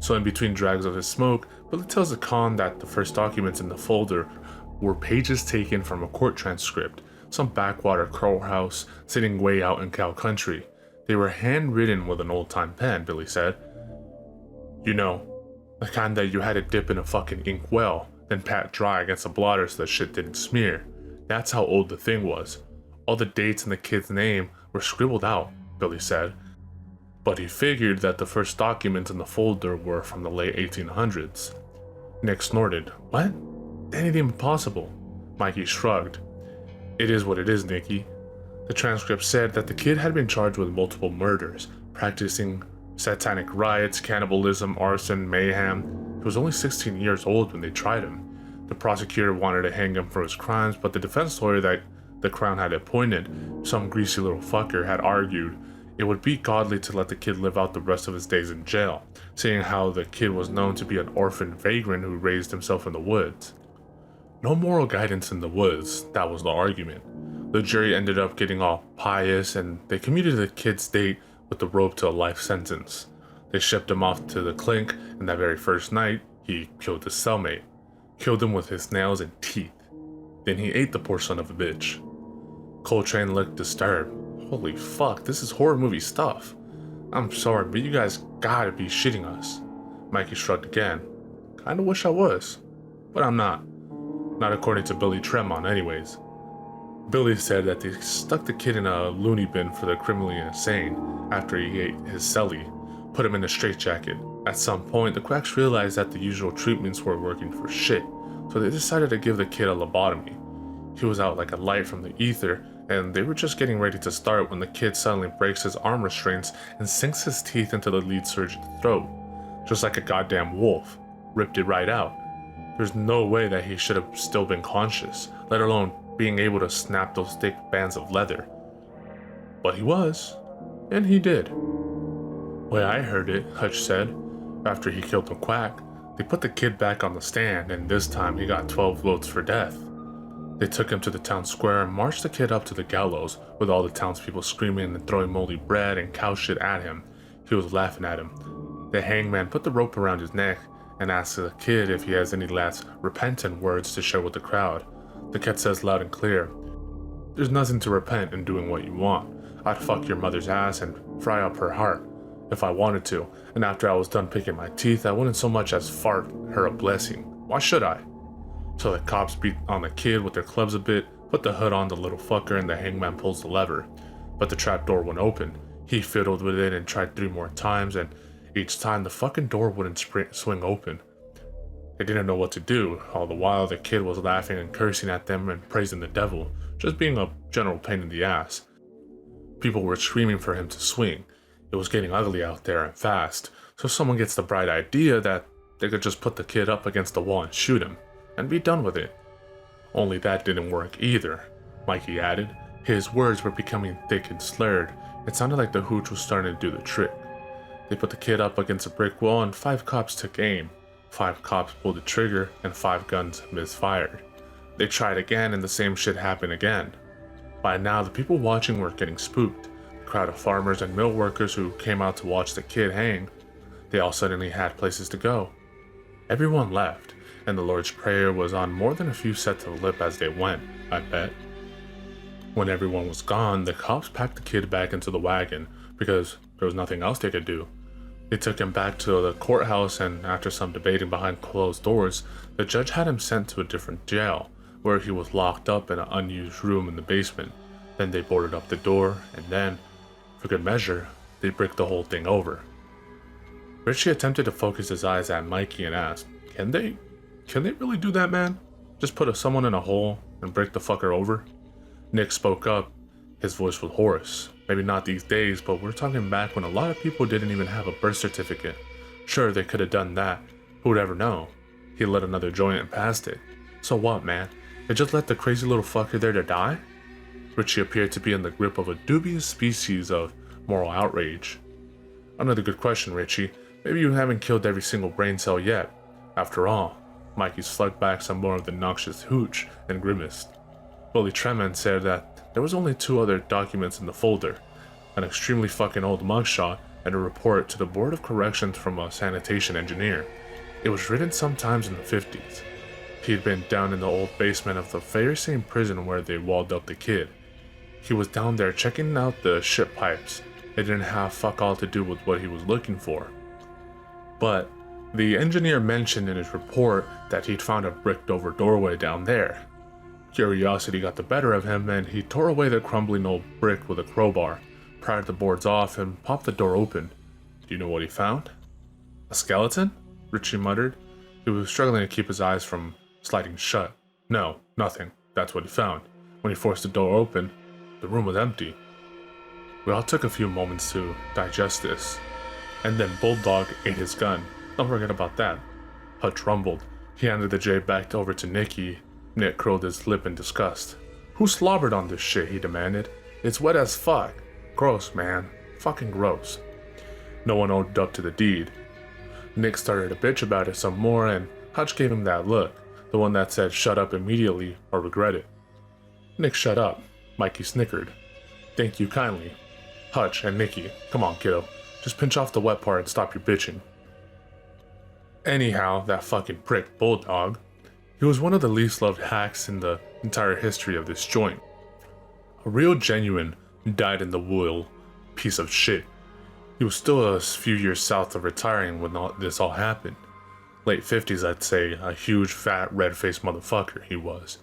So in between drags of his smoke, Billy tells the con that the first documents in the folder were pages taken from a court transcript, some backwater courthouse sitting way out in cow country. They were handwritten with an old-time pen, Billy said. You know, the kind that you had to dip in a fucking ink well, then pat dry against a blotter so the shit didn't smear. That's how old the thing was. All the dates and the kid's name were scribbled out, Billy said. But he figured that the first documents in the folder were from the late 1800s. Nick snorted. What? That ain't even possible. Mikey shrugged. It is what it is, Nicky. The transcript said that the kid had been charged with multiple murders, practicing satanic riots, cannibalism, arson, mayhem. He was only 16 years old when they tried him. The prosecutor wanted to hang him for his crimes, but the defense lawyer that the Crown had appointed, some greasy little fucker, had argued it would be godly to let the kid live out the rest of his days in jail, saying how the kid was known to be an orphan vagrant who raised himself in the woods. No moral guidance in the woods, that was the argument. The jury ended up getting all pious, and they commuted the kid's date with the rope to a life sentence. They shipped him off to the clink, and that very first night, he killed his cellmate. Killed him with his nails and teeth. Then he ate the poor son of a bitch. Coltrane looked disturbed. Holy fuck, this is horror movie stuff. I'm sorry, but you guys gotta be shitting us. Mikey shrugged again. Kinda wish I was, but I'm not. Not according to Billy Tremont anyways. Billy said that they stuck the kid in a loony bin for the criminally insane after he ate his celly, put him in a straitjacket. At some point, the quacks realized that the usual treatments weren't working for shit, so they decided to give the kid a lobotomy. He was out like a light from the ether, and they were just getting ready to start when the kid suddenly breaks his arm restraints and sinks his teeth into the lead surgeon's throat, just like a goddamn wolf. Ripped it right out. There's no way that he should have still been conscious, let alone being able to snap those thick bands of leather. But he was, and he did. Way I heard it, Hutch said, after he killed the quack, they put the kid back on the stand, and this time he got 12 votes for death. They took him to the town square and marched the kid up to the gallows, with all the townspeople screaming and throwing moldy bread and cow shit at him. He was laughing at him. The hangman put the rope around his neck and asked the kid if he has any last repentant words to share with the crowd. The kid says loud and clear, "There's nothing to repent in doing what you want. I'd fuck your mother's ass and fry up her heart if I wanted to, and after I was done picking my teeth, I wouldn't so much as fart her a blessing. Why should I?" So the cops beat on the kid with their clubs a bit, put the hood on the little fucker, and the hangman pulls the lever. But the trap door wouldn't open. He fiddled with it and tried 3 more times, and each time the fucking door wouldn't swing open. They didn't know what to do. All the while, the kid was laughing and cursing at them and praising the devil, just being a general pain in the ass. People were screaming for him to swing. It was getting ugly out there and fast, so someone gets the bright idea that they could just put the kid up against the wall and shoot him, and be done with it. Only that didn't work either, Mikey added. His words were becoming thick and slurred. It sounded like the hooch was starting to do the trick. They put the kid up against a brick wall and 5 cops took aim. 5 cops pulled the trigger and 5 guns misfired. They tried again and the same shit happened again. By now, the people watching were getting spooked. The crowd of farmers and mill workers who came out to watch the kid hang, they all suddenly had places to go. Everyone left, and the Lord's Prayer was on more than a few set to the lip as they went, I bet. When everyone was gone, the cops packed the kid back into the wagon because there was nothing else they could do. They took him back to the courthouse, and after some debating behind closed doors, the judge had him sent to a different jail, where he was locked up in an unused room in the basement. Then they boarded up the door, and then, for good measure, they bricked the whole thing over. Richie attempted to focus his eyes at Mikey and asked, Can they really do that, man? Just put someone in a hole and break the fucker over?" Nick spoke up. His voice was hoarse. Maybe not these days, but we're talking back when a lot of people didn't even have a birth certificate. Sure, they could have done that. Who would ever know? He lit another joint and passed it. So what, man? They just let the crazy little fucker there to die? Richie appeared to be in the grip of a dubious species of moral outrage. "Another good question, Richie. Maybe you haven't killed every single brain cell yet. After all," Mikey slugged back some more of the noxious hooch and grimaced. Willie Tremont said that there was only 2 other documents in the folder, an extremely fucking old mugshot and a report to the Board of Corrections from a sanitation engineer. It was written sometimes in the 50s. He'd been down in the old basement of the very same prison where they walled up the kid. He was down there checking out the ship pipes. It didn't have fuck all to do with what he was looking for. But the engineer mentioned in his report that he'd found a bricked over doorway down there. Curiosity got the better of him, and he tore away the crumbling old brick with a crowbar, pried the boards off, and popped the door open. Do you know what he found? "A skeleton?" Richie muttered. He was struggling to keep his eyes from sliding shut. "No, nothing. That's what he found. When he forced the door open, the room was empty." We all took a few moments to digest this. And then Bulldog ate his gun. Don't forget about that. Hutch rumbled. He handed the J back over to Nicky. Nick curled his lip in disgust. "Who slobbered on this shit?" he demanded. "It's wet as fuck. Gross, man. Fucking gross." No one owned up to the deed. Nick started to bitch about it some more, and Hutch gave him that look, the one that said shut up immediately or regret it. Nick shut up. Mikey snickered. "Thank you kindly. Hutch and Nicky, come on, kiddo. Just pinch off the wet part and stop your bitching." Anyhow, that fucking prick Bulldog. He was one of the least loved hacks in the entire history of this joint. A real genuine, dyed-in-the-wool piece of shit. He was still a few years south of retiring when this all happened. Late 50s, I'd say. A huge, fat, red-faced motherfucker he was.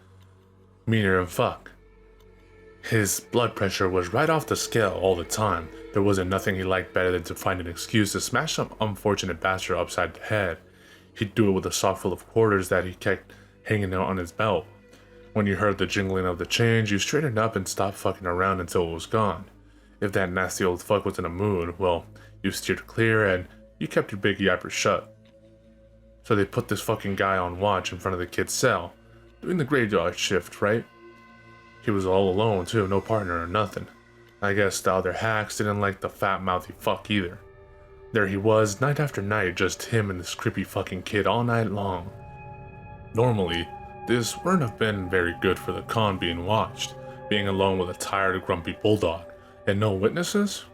Meaner than fuck. His blood pressure was right off the scale all the time. There wasn't nothing he liked better than to find an excuse to smash some unfortunate bastard upside the head. He'd do it with a sock full of quarters that he kept hanging out on his belt. When you heard the jingling of the change, you straightened up and stopped fucking around until it was gone. If that nasty old fuck was in a mood, well, you steered clear and you kept your big yapper shut. So they put this fucking guy on watch in front of the kid's cell, doing the graveyard shift, right? He was all alone too, no partner or nothing. I guess the other hacks didn't like the fat mouthy fuck either. There he was, night after night, just him and this creepy fucking kid all night long. Normally, this wouldn't have been very good for the con being watched, being alone with a tired, grumpy bulldog, and no witnesses?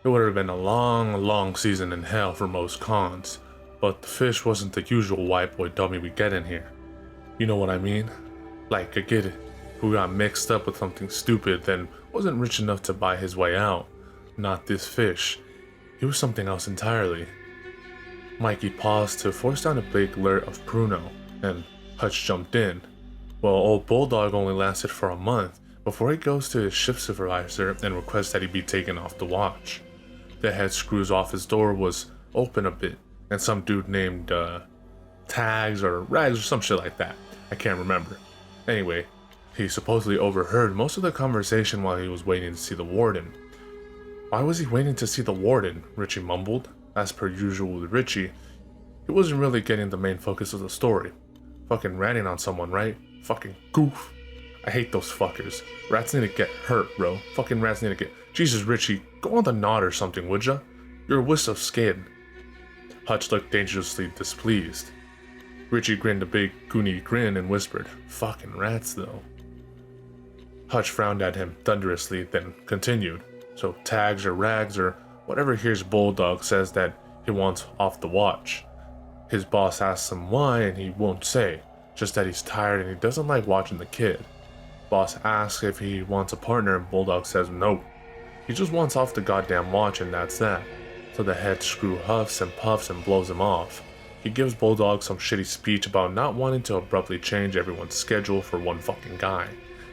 It would have been a long season in hell for most cons, but the fish wasn't the usual white boy dummy we get in here. You know what I mean? Like, I get it, who got mixed up with something stupid, then wasn't rich enough to buy his way out. Not this fish. He was something else entirely. Mikey paused to force down a big lurt of Pruno, and Hutch jumped in. Well, old Bulldog only lasted for a month before he goes to his shift supervisor and requests that he be taken off the watch. The head screws off his door was open a bit, and some dude named, Tags or Rags or some shit like that. I can't remember. Anyway, he supposedly overheard most of the conversation while he was waiting to see the warden. Why was he waiting to see the warden? Richie mumbled. As per usual with Richie, he wasn't really getting the main focus of the story. Fucking ratting on someone, right? Fucking goof. I hate those fuckers. Rats need to get hurt, bro. Fucking rats need to get... Jesus, Richie, go on the nod or something, would ya? You're a wisp of skin. Hutch looked dangerously displeased. Richie grinned a big, goony grin and whispered, "Fucking rats, though." Hutch frowned at him thunderously, then continued. So Tags or Rags or whatever here's Bulldog says that he wants off the watch. His boss asks him why and he won't say, just that he's tired and he doesn't like watching the kid. Boss asks if he wants a partner and Bulldog says no. He just wants off the goddamn watch and that's that. So the head screw huffs and puffs and blows him off. He gives Bulldog some shitty speech about not wanting to abruptly change everyone's schedule for one fucking guy.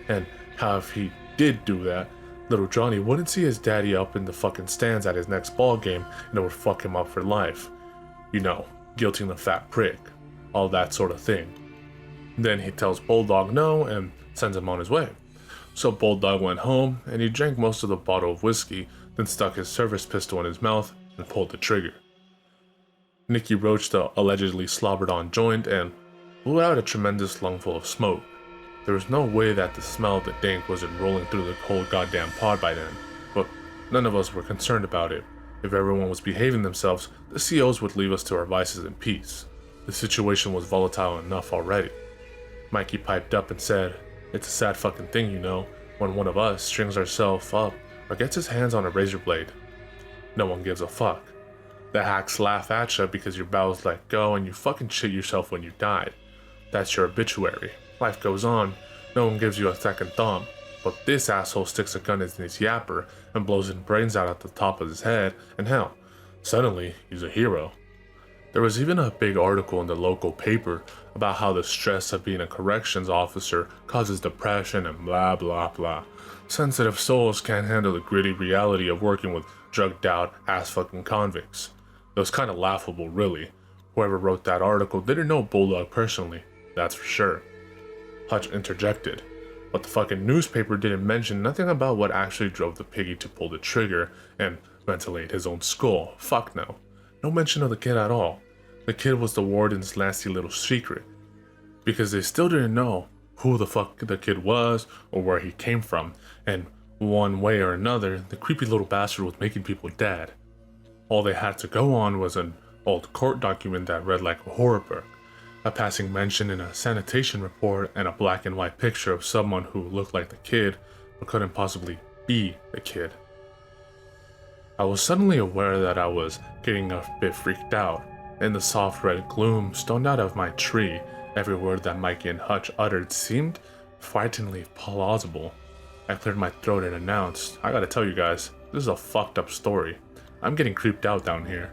And how if he did do that, little Johnny wouldn't see his daddy up in the fucking stands at his next ball game and it would fuck him up for life. You know, guilting the fat prick. All that sort of thing. Then he tells Bulldog no and sends him on his way. So Bulldog went home and he drank most of the bottle of whiskey, then stuck his service pistol in his mouth and pulled the trigger. Nicky roached the allegedly slobbered on joint and blew out a tremendous lungful of smoke. There was no way that the smell of the dank wasn't rolling through the whole goddamn pod by then, but none of us were concerned about it. If everyone was behaving themselves, the COs would leave us to our vices in peace. The situation was volatile enough already. Mikey piped up and said, "It's a sad fucking thing, you know, when one of us strings ourselves up or gets his hands on a razor blade. No one gives a fuck. The hacks laugh at you because your bowels let go and you fucking shit yourself when you died. That's your obituary. Life goes on. No one gives you a second thought. But this asshole sticks a gun in his yapper and blows his brains out at the top of his head, and hell, suddenly he's a hero." There was even a big article in the local paper about how the stress of being a corrections officer causes depression and blah blah blah. Sensitive souls can't handle the gritty reality of working with drugged out ass fucking convicts. It was kind of laughable, really. Whoever wrote that article didn't know Bulldog personally, that's for sure. Hutch interjected, but the fucking newspaper didn't mention nothing about what actually drove the piggy to pull the trigger and ventilate his own skull. Fuck no. No mention of the kid at all. The kid was the warden's nasty little secret. Because they still didn't know who the fuck the kid was or where he came from, and one way or another, the creepy little bastard was making people dead. All they had to go on was an old court document that read like a horror book, a passing mention in a sanitation report, and a black and white picture of someone who looked like the kid but couldn't possibly be the kid. I was suddenly aware that I was getting a bit freaked out. In the soft red gloom stoned out of my tree, every word that Mikey and Hutch uttered seemed frighteningly plausible. I cleared my throat and announced, "I gotta tell you guys, this is a fucked up story. I'm getting creeped out down here."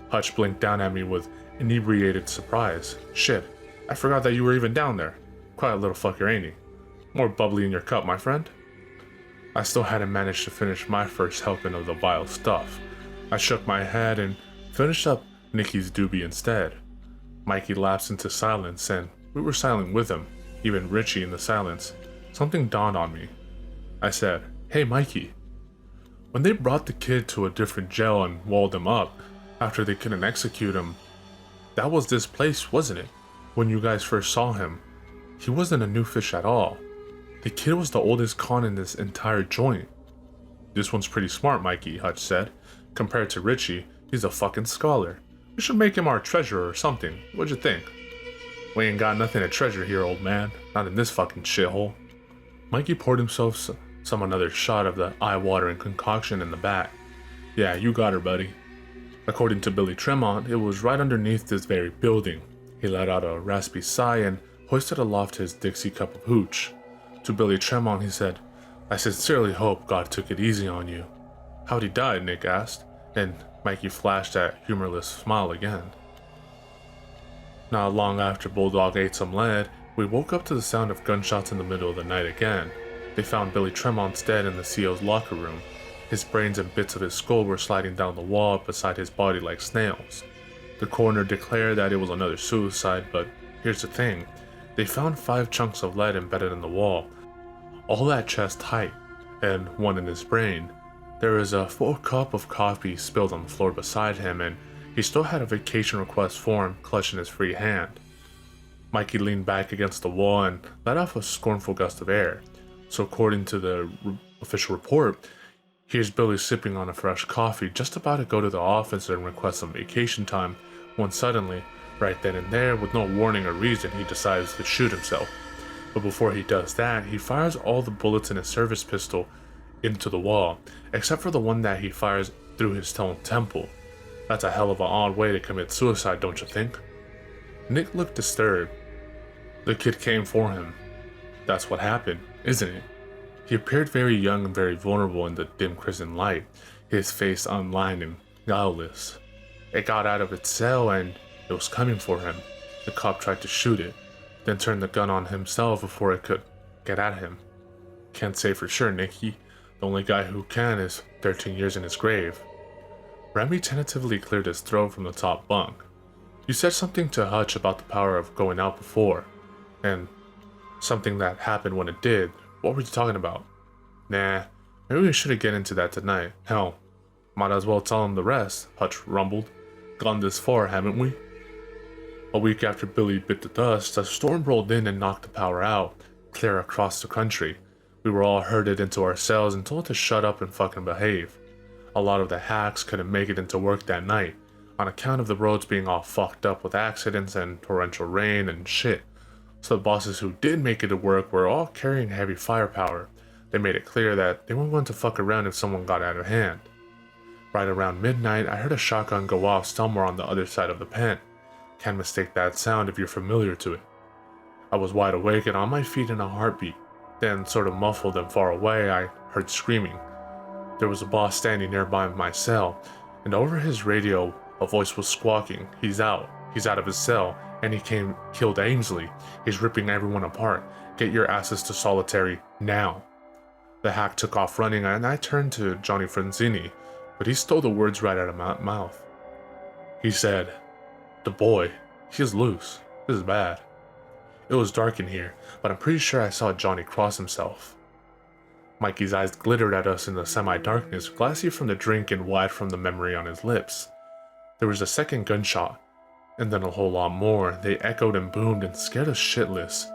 Hutch blinked down at me with inebriated surprise. "Shit, I forgot that you were even down there. Quiet little fucker, ain't he? More bubbly in your cup, my friend." I still hadn't managed to finish my first helping of the vile stuff. I shook my head and finished up Nikki's doobie instead. Mikey lapsed into silence, and we were silent with him, even Richie in the silence. Something dawned on me. I said, "Hey Mikey, when they brought the kid to a different jail and walled him up after they couldn't execute him, that was this place, wasn't it? When you guys first saw him, he wasn't a new fish at all. The kid was the oldest con in this entire joint." "This one's pretty smart, Mikey," Hutch said. "Compared to Richie, he's a fucking scholar. We should make him our treasurer or something. What'd you think?" "We ain't got nothing to treasure here, old man. Not in this fucking shithole." Mikey poured himself some another shot of the eye-watering concoction in the back. "Yeah, you got her, buddy." According to Billy Tremont, it was right underneath this very building. He let out a raspy sigh and hoisted aloft his Dixie cup of hooch. To Billy Tremont he said, "I sincerely hope God took it easy on you." "How'd he die?" Nick asked, and Mikey flashed that humorless smile again. Not long after Bulldog ate some lead, we woke up to the sound of gunshots in the middle of the night again. They found Billy Tremont's dead in the CO's locker room. His brains and bits of his skull were sliding down the wall beside his body like snails. The coroner declared that it was another suicide, but here's the thing. They found 5 chunks of lead embedded in the wall, all at chest height, and one in his brain. There was a full cup of coffee spilled on the floor beside him, and he still had a vacation request form clutched in his free hand. Mikey leaned back against the wall and let off a scornful gust of air. So according to the official report, here's Billy sipping on a fresh coffee, just about to go to the office and request some vacation time, when suddenly, right then and there, with no warning or reason, he decides to shoot himself. But before he does that, he fires all the bullets in his service pistol into the wall, except for the one that he fires through his own temple. That's a hell of an odd way to commit suicide, don't you think? Nick looked disturbed. The kid came for him. That's what happened, isn't it? He appeared very young and very vulnerable in the dim crimson light, his face unlined and guileless. It got out of its cell and it was coming for him. The cop tried to shoot it, then turned the gun on himself before it could get at him. Can't say for sure, Nicky. The only guy who can is 13 years in his grave. Remy tentatively cleared his throat from the top bunk. "You said something to Hutch about the power of going out before, and something that happened when it did. What were you talking about?" "Nah, maybe we shouldn't get into that tonight. Hell, might as well tell him the rest," Hutch rumbled. "Gone this far, haven't we?" A week after Billy bit the dust, a storm rolled in and knocked the power out, clear across the country. We were all herded into our cells and told to shut up and fucking behave. A lot of the hacks couldn't make it into work that night, on account of the roads being all fucked up with accidents and torrential rain and shit. So the bosses who did make it to work were all carrying heavy firepower. They made it clear that they weren't going to fuck around if someone got out of hand. Right around midnight, I heard a shotgun go off somewhere on the other side of the pen. Can't mistake that sound if you're familiar to it. I was wide awake and on my feet in a heartbeat. Then, sort of muffled and far away, I heard screaming. There was a boss standing nearby my cell, and over his radio, a voice was squawking. He's out of his cell, and he killed Ainsley. He's ripping everyone apart. Get your asses to solitary, now." The hack took off running, and I turned to Johnny Franzini, but he stole the words right out of my mouth. He said, "The boy, he is loose. This is bad." It was dark in here, but I'm pretty sure I saw Johnny cross himself. Mikey's eyes glittered at us in the semi-darkness, glassy from the drink and wide from the memory on his lips. There was a second gunshot, and then a whole lot more. They echoed and boomed and scared us shitless.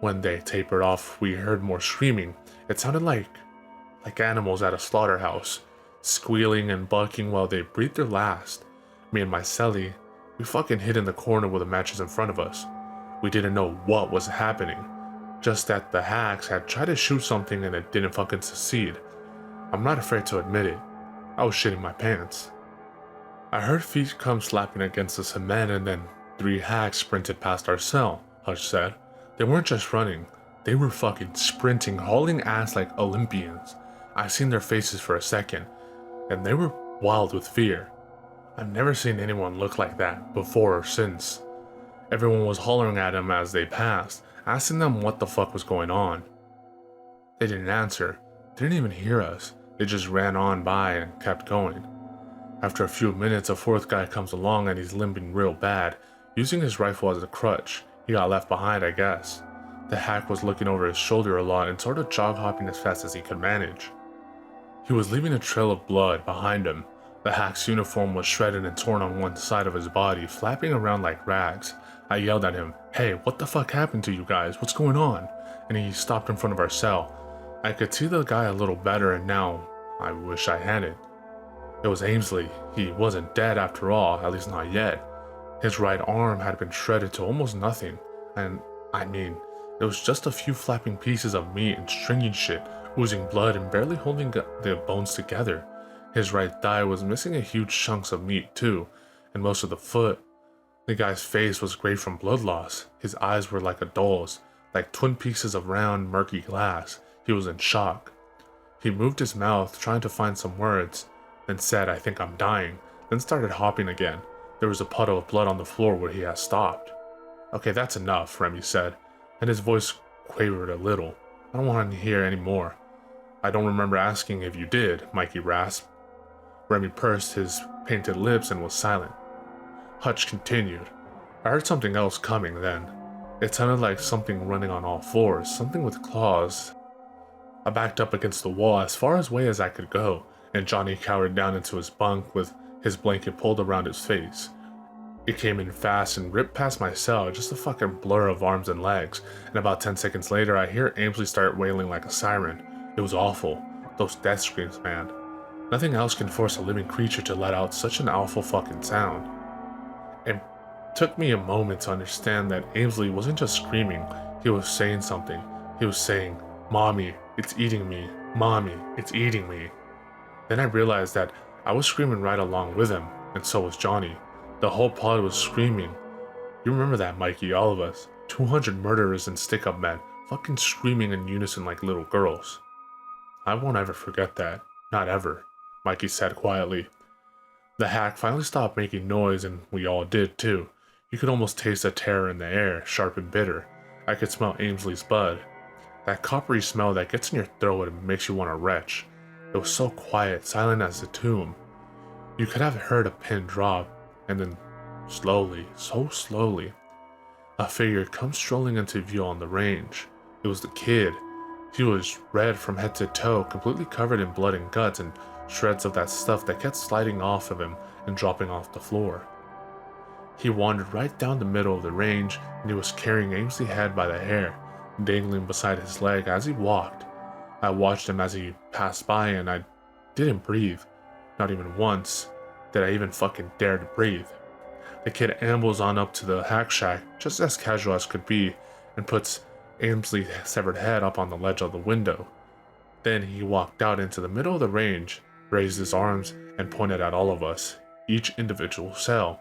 When they tapered off, we heard more screaming. It sounded like animals at a slaughterhouse, squealing and bucking while they breathed their last. Me and my cellie, we fucking hid in the corner with the matches in front of us. We didn't know what was happening, just that the hacks had tried to shoot something and it didn't fucking succeed. I'm not afraid to admit it. I was shitting my pants. I heard feet come slapping against the cement and then 3 hacks sprinted past our cell, Hutch said. They weren't just running, they were fucking sprinting, hauling ass like Olympians. I seen their faces for a second, and they were wild with fear. I've never seen anyone look like that before or since. Everyone was hollering at them as they passed, asking them what the fuck was going on. They didn't answer, didn't even hear us. They just ran on by and kept going. After a few minutes, a fourth guy comes along and he's limping real bad, using his rifle as a crutch. He got left behind, I guess. The hack was looking over his shoulder a lot and sort of jog hopping as fast as he could manage. He was leaving a trail of blood behind him. The hack's uniform was shredded and torn on one side of his body, flapping around like rags. I yelled at him, "Hey, what the fuck happened to you guys? What's going on?" And he stopped in front of our cell. I could see the guy a little better, and now I wish I hadn't. It was Ainsley. He wasn't dead after all, at least not yet. His right arm had been shredded to almost nothing, and it was just a few flapping pieces of meat and stringy shit, oozing blood and barely holding the bones together. His right thigh was missing a huge chunks of meat too, and most of the foot. The guy's face was gray from blood loss. His eyes were like a doll's, like twin pieces of round, murky glass. He was in shock. He moved his mouth, trying to find some words, then said, "I think I'm dying," then started hopping again. There was a puddle of blood on the floor where he had stopped. "Okay, that's enough," Remy said, and his voice quavered a little. "I don't want to hear any more." "I don't remember asking if you did," Mikey rasped. Remy pursed his painted lips and was silent. Hutch continued. "I heard something else coming then. It sounded like something running on all fours, something with claws." I backed up against the wall as far away as I could go, and Johnny cowered down into his bunk with his blanket pulled around his face. It came in fast and ripped past my cell, just a fucking blur of arms and legs, and about 10 seconds later I hear Ainsley start wailing like a siren. It was awful. Those death screams, man. Nothing else can force a living creature to let out such an awful fucking sound. It took me a moment to understand that Ainsley wasn't just screaming, he was saying something. He was saying, "Mommy, it's eating me. Mommy, it's eating me." Then I realized that I was screaming right along with him, and so was Johnny. The whole pod was screaming. You remember that, Mikey, all of us. 200 murderers and stick-up men, fucking screaming in unison like little girls. "I won't ever forget that. Not ever," Mikey said quietly. The hack finally stopped making noise, and we all did too. You could almost taste the terror in the air, sharp and bitter. I could smell Ainsley's blood. That coppery smell that gets in your throat and makes you want to retch. It was so quiet, silent as a tomb. You could have heard a pin drop, and then slowly, so slowly, a figure comes strolling into view on the range. It was the kid. He was red from head to toe, completely covered in blood and guts and shreds of that stuff that kept sliding off of him and dropping off the floor. He wandered right down the middle of the range, and he was carrying Ainsley's head by the hair, dangling beside his leg as he walked. I watched him as he passed by, and I didn't breathe. Not even once did I even fucking dare to breathe. The kid ambles on up to the hack shack, just as casual as could be, and puts Ainsley's severed head up on the ledge of the window. Then he walked out into the middle of the range, raised his arms, and pointed at all of us, each individual cell,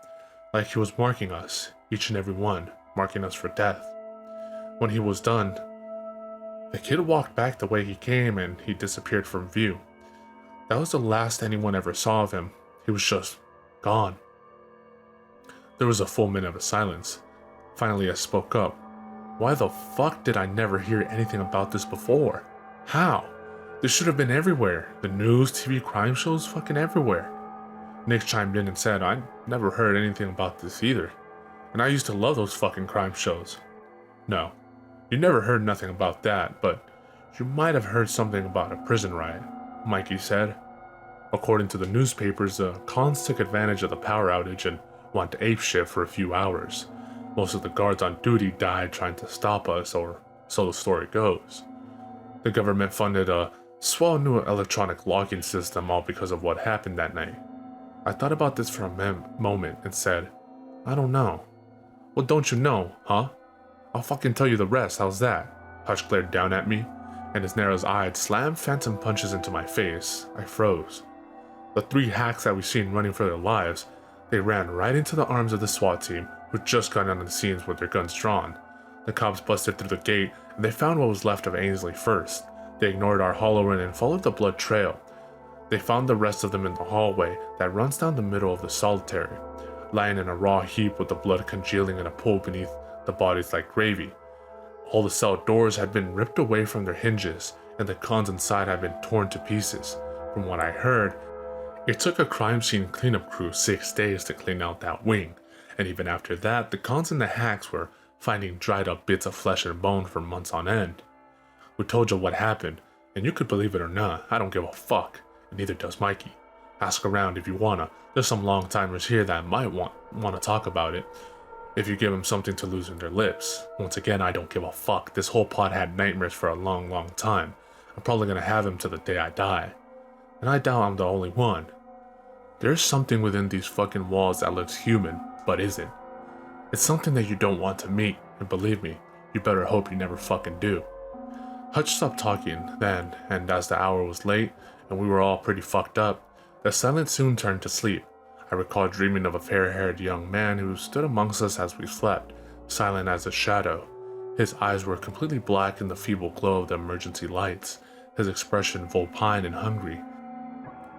like he was marking us, each and every one, marking us for death. When he was done, the kid walked back the way he came and he disappeared from view. That was the last anyone ever saw of him. He was just gone. There was a full minute of silence. Finally, I spoke up. "Why the fuck did I never hear anything about this before? How? This should have been everywhere. The news, TV, crime shows, fucking everywhere." Nick chimed in and said, "I never heard anything about this either. And I used to love those fucking crime shows." "No, you never heard nothing about that, but you might have heard something about a prison riot," Mikey said. "According to the newspapers, the cons took advantage of the power outage and went apeshit for a few hours. Most of the guards on duty died trying to stop us, or so the story goes. The government funded a swell new electronic locking system all because of what happened that night." I thought about this for a moment and said, "I don't know." "Well, don't you know, huh? I'll fucking tell you the rest, how's that?" Hutch glared down at me, and his narrow eyes slammed phantom punches into my face. I froze. The 3 hacks that we seen running for their lives, they ran right into the arms of the SWAT team, who'd just gone on the scenes with their guns drawn. The cops busted through the gate, and they found what was left of Ainsley first. They ignored our hollowing and followed the blood trail. They found the rest of them in the hallway that runs down the middle of the solitary, lying in a raw heap with the blood congealing in a pool beneath the bodies like gravy. All the cell doors had been ripped away from their hinges, and the cons inside had been torn to pieces. From what I heard, it took a crime scene cleanup crew 6 days to clean out that wing, and even after that, the cons and the hacks were finding dried up bits of flesh and bone for months on end. We told you what happened, and you could believe it or not, I don't give a fuck, and neither does Mikey. Ask around if you wanna, there's some long timers here that might wanna talk about it, if you give them something to loosen their lips. Once again, I don't give a fuck, this whole pod had nightmares for a long time. I'm probably gonna have them till the day I die. And I doubt I'm the only one. There's something within these fucking walls that looks human, but isn't. It's something that you don't want to meet, and believe me, you better hope you never fucking do. Hutch stopped talking then, and as the hour was late, and we were all pretty fucked up, the silence soon turned to sleep. I recall dreaming of a fair-haired young man who stood amongst us as we slept, silent as a shadow. His eyes were completely black in the feeble glow of the emergency lights, his expression vulpine and hungry.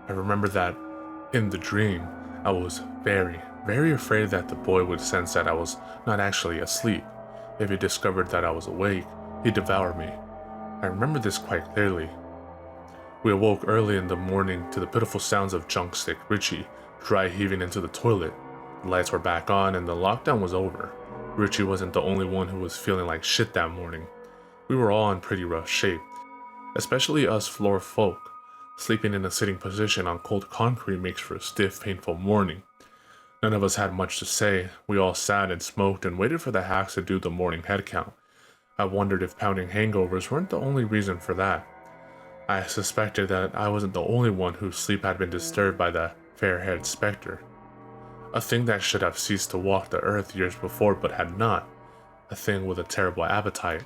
I remember that, in the dream, I was very afraid that the boy would sense that I was not actually asleep. If he discovered that I was awake, he'd devour me. I remember this quite clearly. We awoke early in the morning to the pitiful sounds of Junk Stick Richie dry heaving into the toilet. The lights were back on and the lockdown was over. Richie wasn't the only one who was feeling like shit that morning. We were all in pretty rough shape, especially us floor folk. Sleeping in a sitting position on cold concrete makes for a stiff, painful morning. None of us had much to say. We all sat and smoked and waited for the hacks to do the morning head count. I wondered if pounding hangovers weren't the only reason for that. I suspected that I wasn't the only one whose sleep had been disturbed by the fair-haired specter. A thing that should have ceased to walk the earth years before but had not. A thing with a terrible appetite.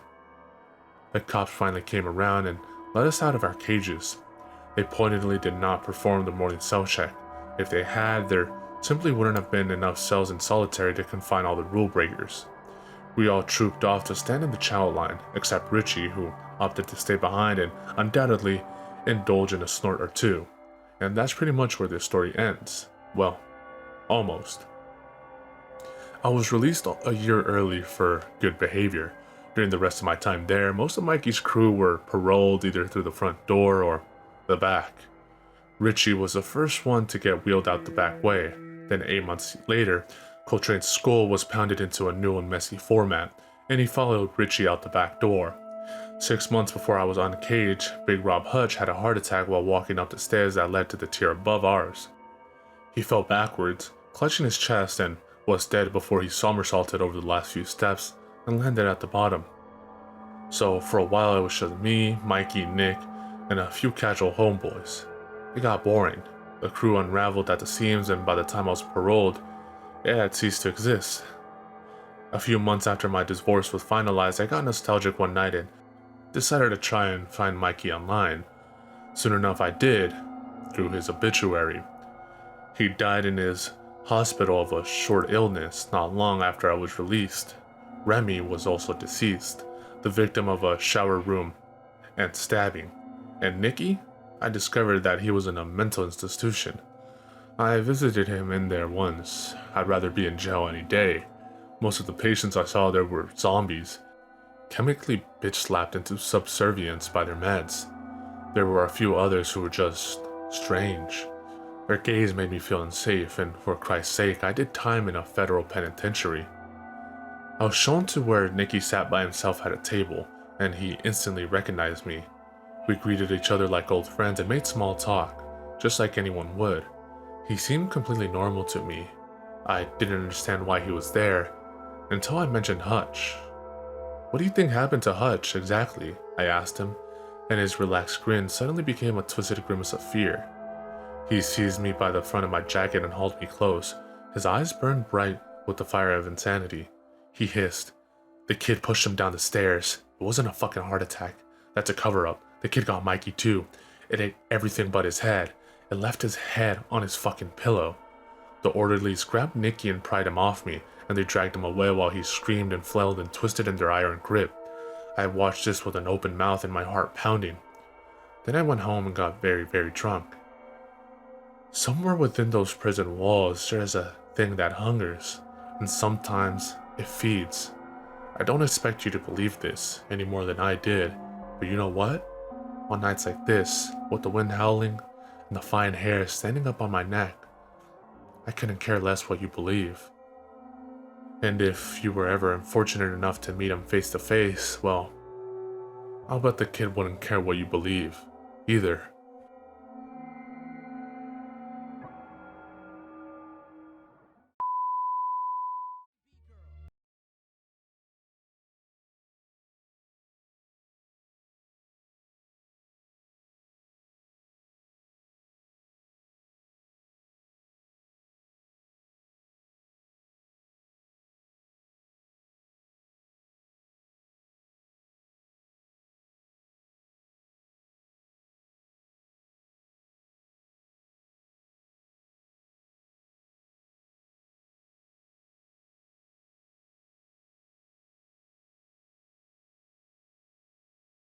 The cops finally came around and let us out of our cages. They pointedly did not perform the morning cell check. If they had, there simply wouldn't have been enough cells in solitary to confine all the rule breakers. We all trooped off to stand in the chow line, except Richie, who opted to stay behind and undoubtedly indulge in a snort or two. And that's pretty much where this story ends. Well, almost. I was released a year early for good behavior. During the rest of my time there, most of Mikey's crew were paroled either through the front door or the back. Richie was the first one to get wheeled out the back way. Then 8 months later, Coltrane's skull was pounded into a new and messy format, and he followed Richie out the back door. 6 months before I was on cage, Big Rob Hutch had a heart attack while walking up the stairs that led to the tier above ours. He fell backwards, clutching his chest, and was dead before he somersaulted over the last few steps and landed at the bottom. So for a while it was just me, Mikey, Nick, and a few casual homeboys. It got boring. The crew unraveled at the seams, and by the time I was paroled, it had ceased to exist. A few months after my divorce was finalized, I got nostalgic one night and decided to try and find Mikey online. Soon enough I did, through his obituary. He died in his hospital of a short illness not long after I was released. Remy was also deceased, the victim of a shower room and stabbing. And Nicky? I discovered that he was in a mental institution. I visited him in there once. I'd rather be in jail any day. Most of the patients I saw there were zombies, chemically bitch-slapped into subservience by their meds. There were a few others who were just strange. Their gaze made me feel unsafe, and for Christ's sake, I did time in a federal penitentiary. I was shown to where Nicky sat by himself at a table, and he instantly recognized me. We greeted each other like old friends and made small talk, just like anyone would. He seemed completely normal to me. I didn't understand why he was there, until I mentioned Hutch. "What do you think happened to Hutch, exactly?" I asked him, and his relaxed grin suddenly became a twisted grimace of fear. He seized me by the front of my jacket and hauled me close. His eyes burned bright with the fire of insanity. He hissed, "The kid pushed him down the stairs. It wasn't a fucking heart attack. That's a cover-up. The kid got Mikey too. It ate everything but his head. It left his head on his fucking pillow." The orderlies grabbed Nicky and pried him off me, and they dragged him away while he screamed and flailed and twisted in their iron grip. I watched this with an open mouth and my heart pounding. Then I went home and got very drunk. Somewhere within those prison walls, there is a thing that hungers, and sometimes it feeds. I don't expect you to believe this any more than I did, but you know what? On nights like this, with the wind howling and the fine hair standing up on my neck, I couldn't care less what you believe. And if you were ever unfortunate enough to meet him face to face, well, I'll bet the kid wouldn't care what you believe, either.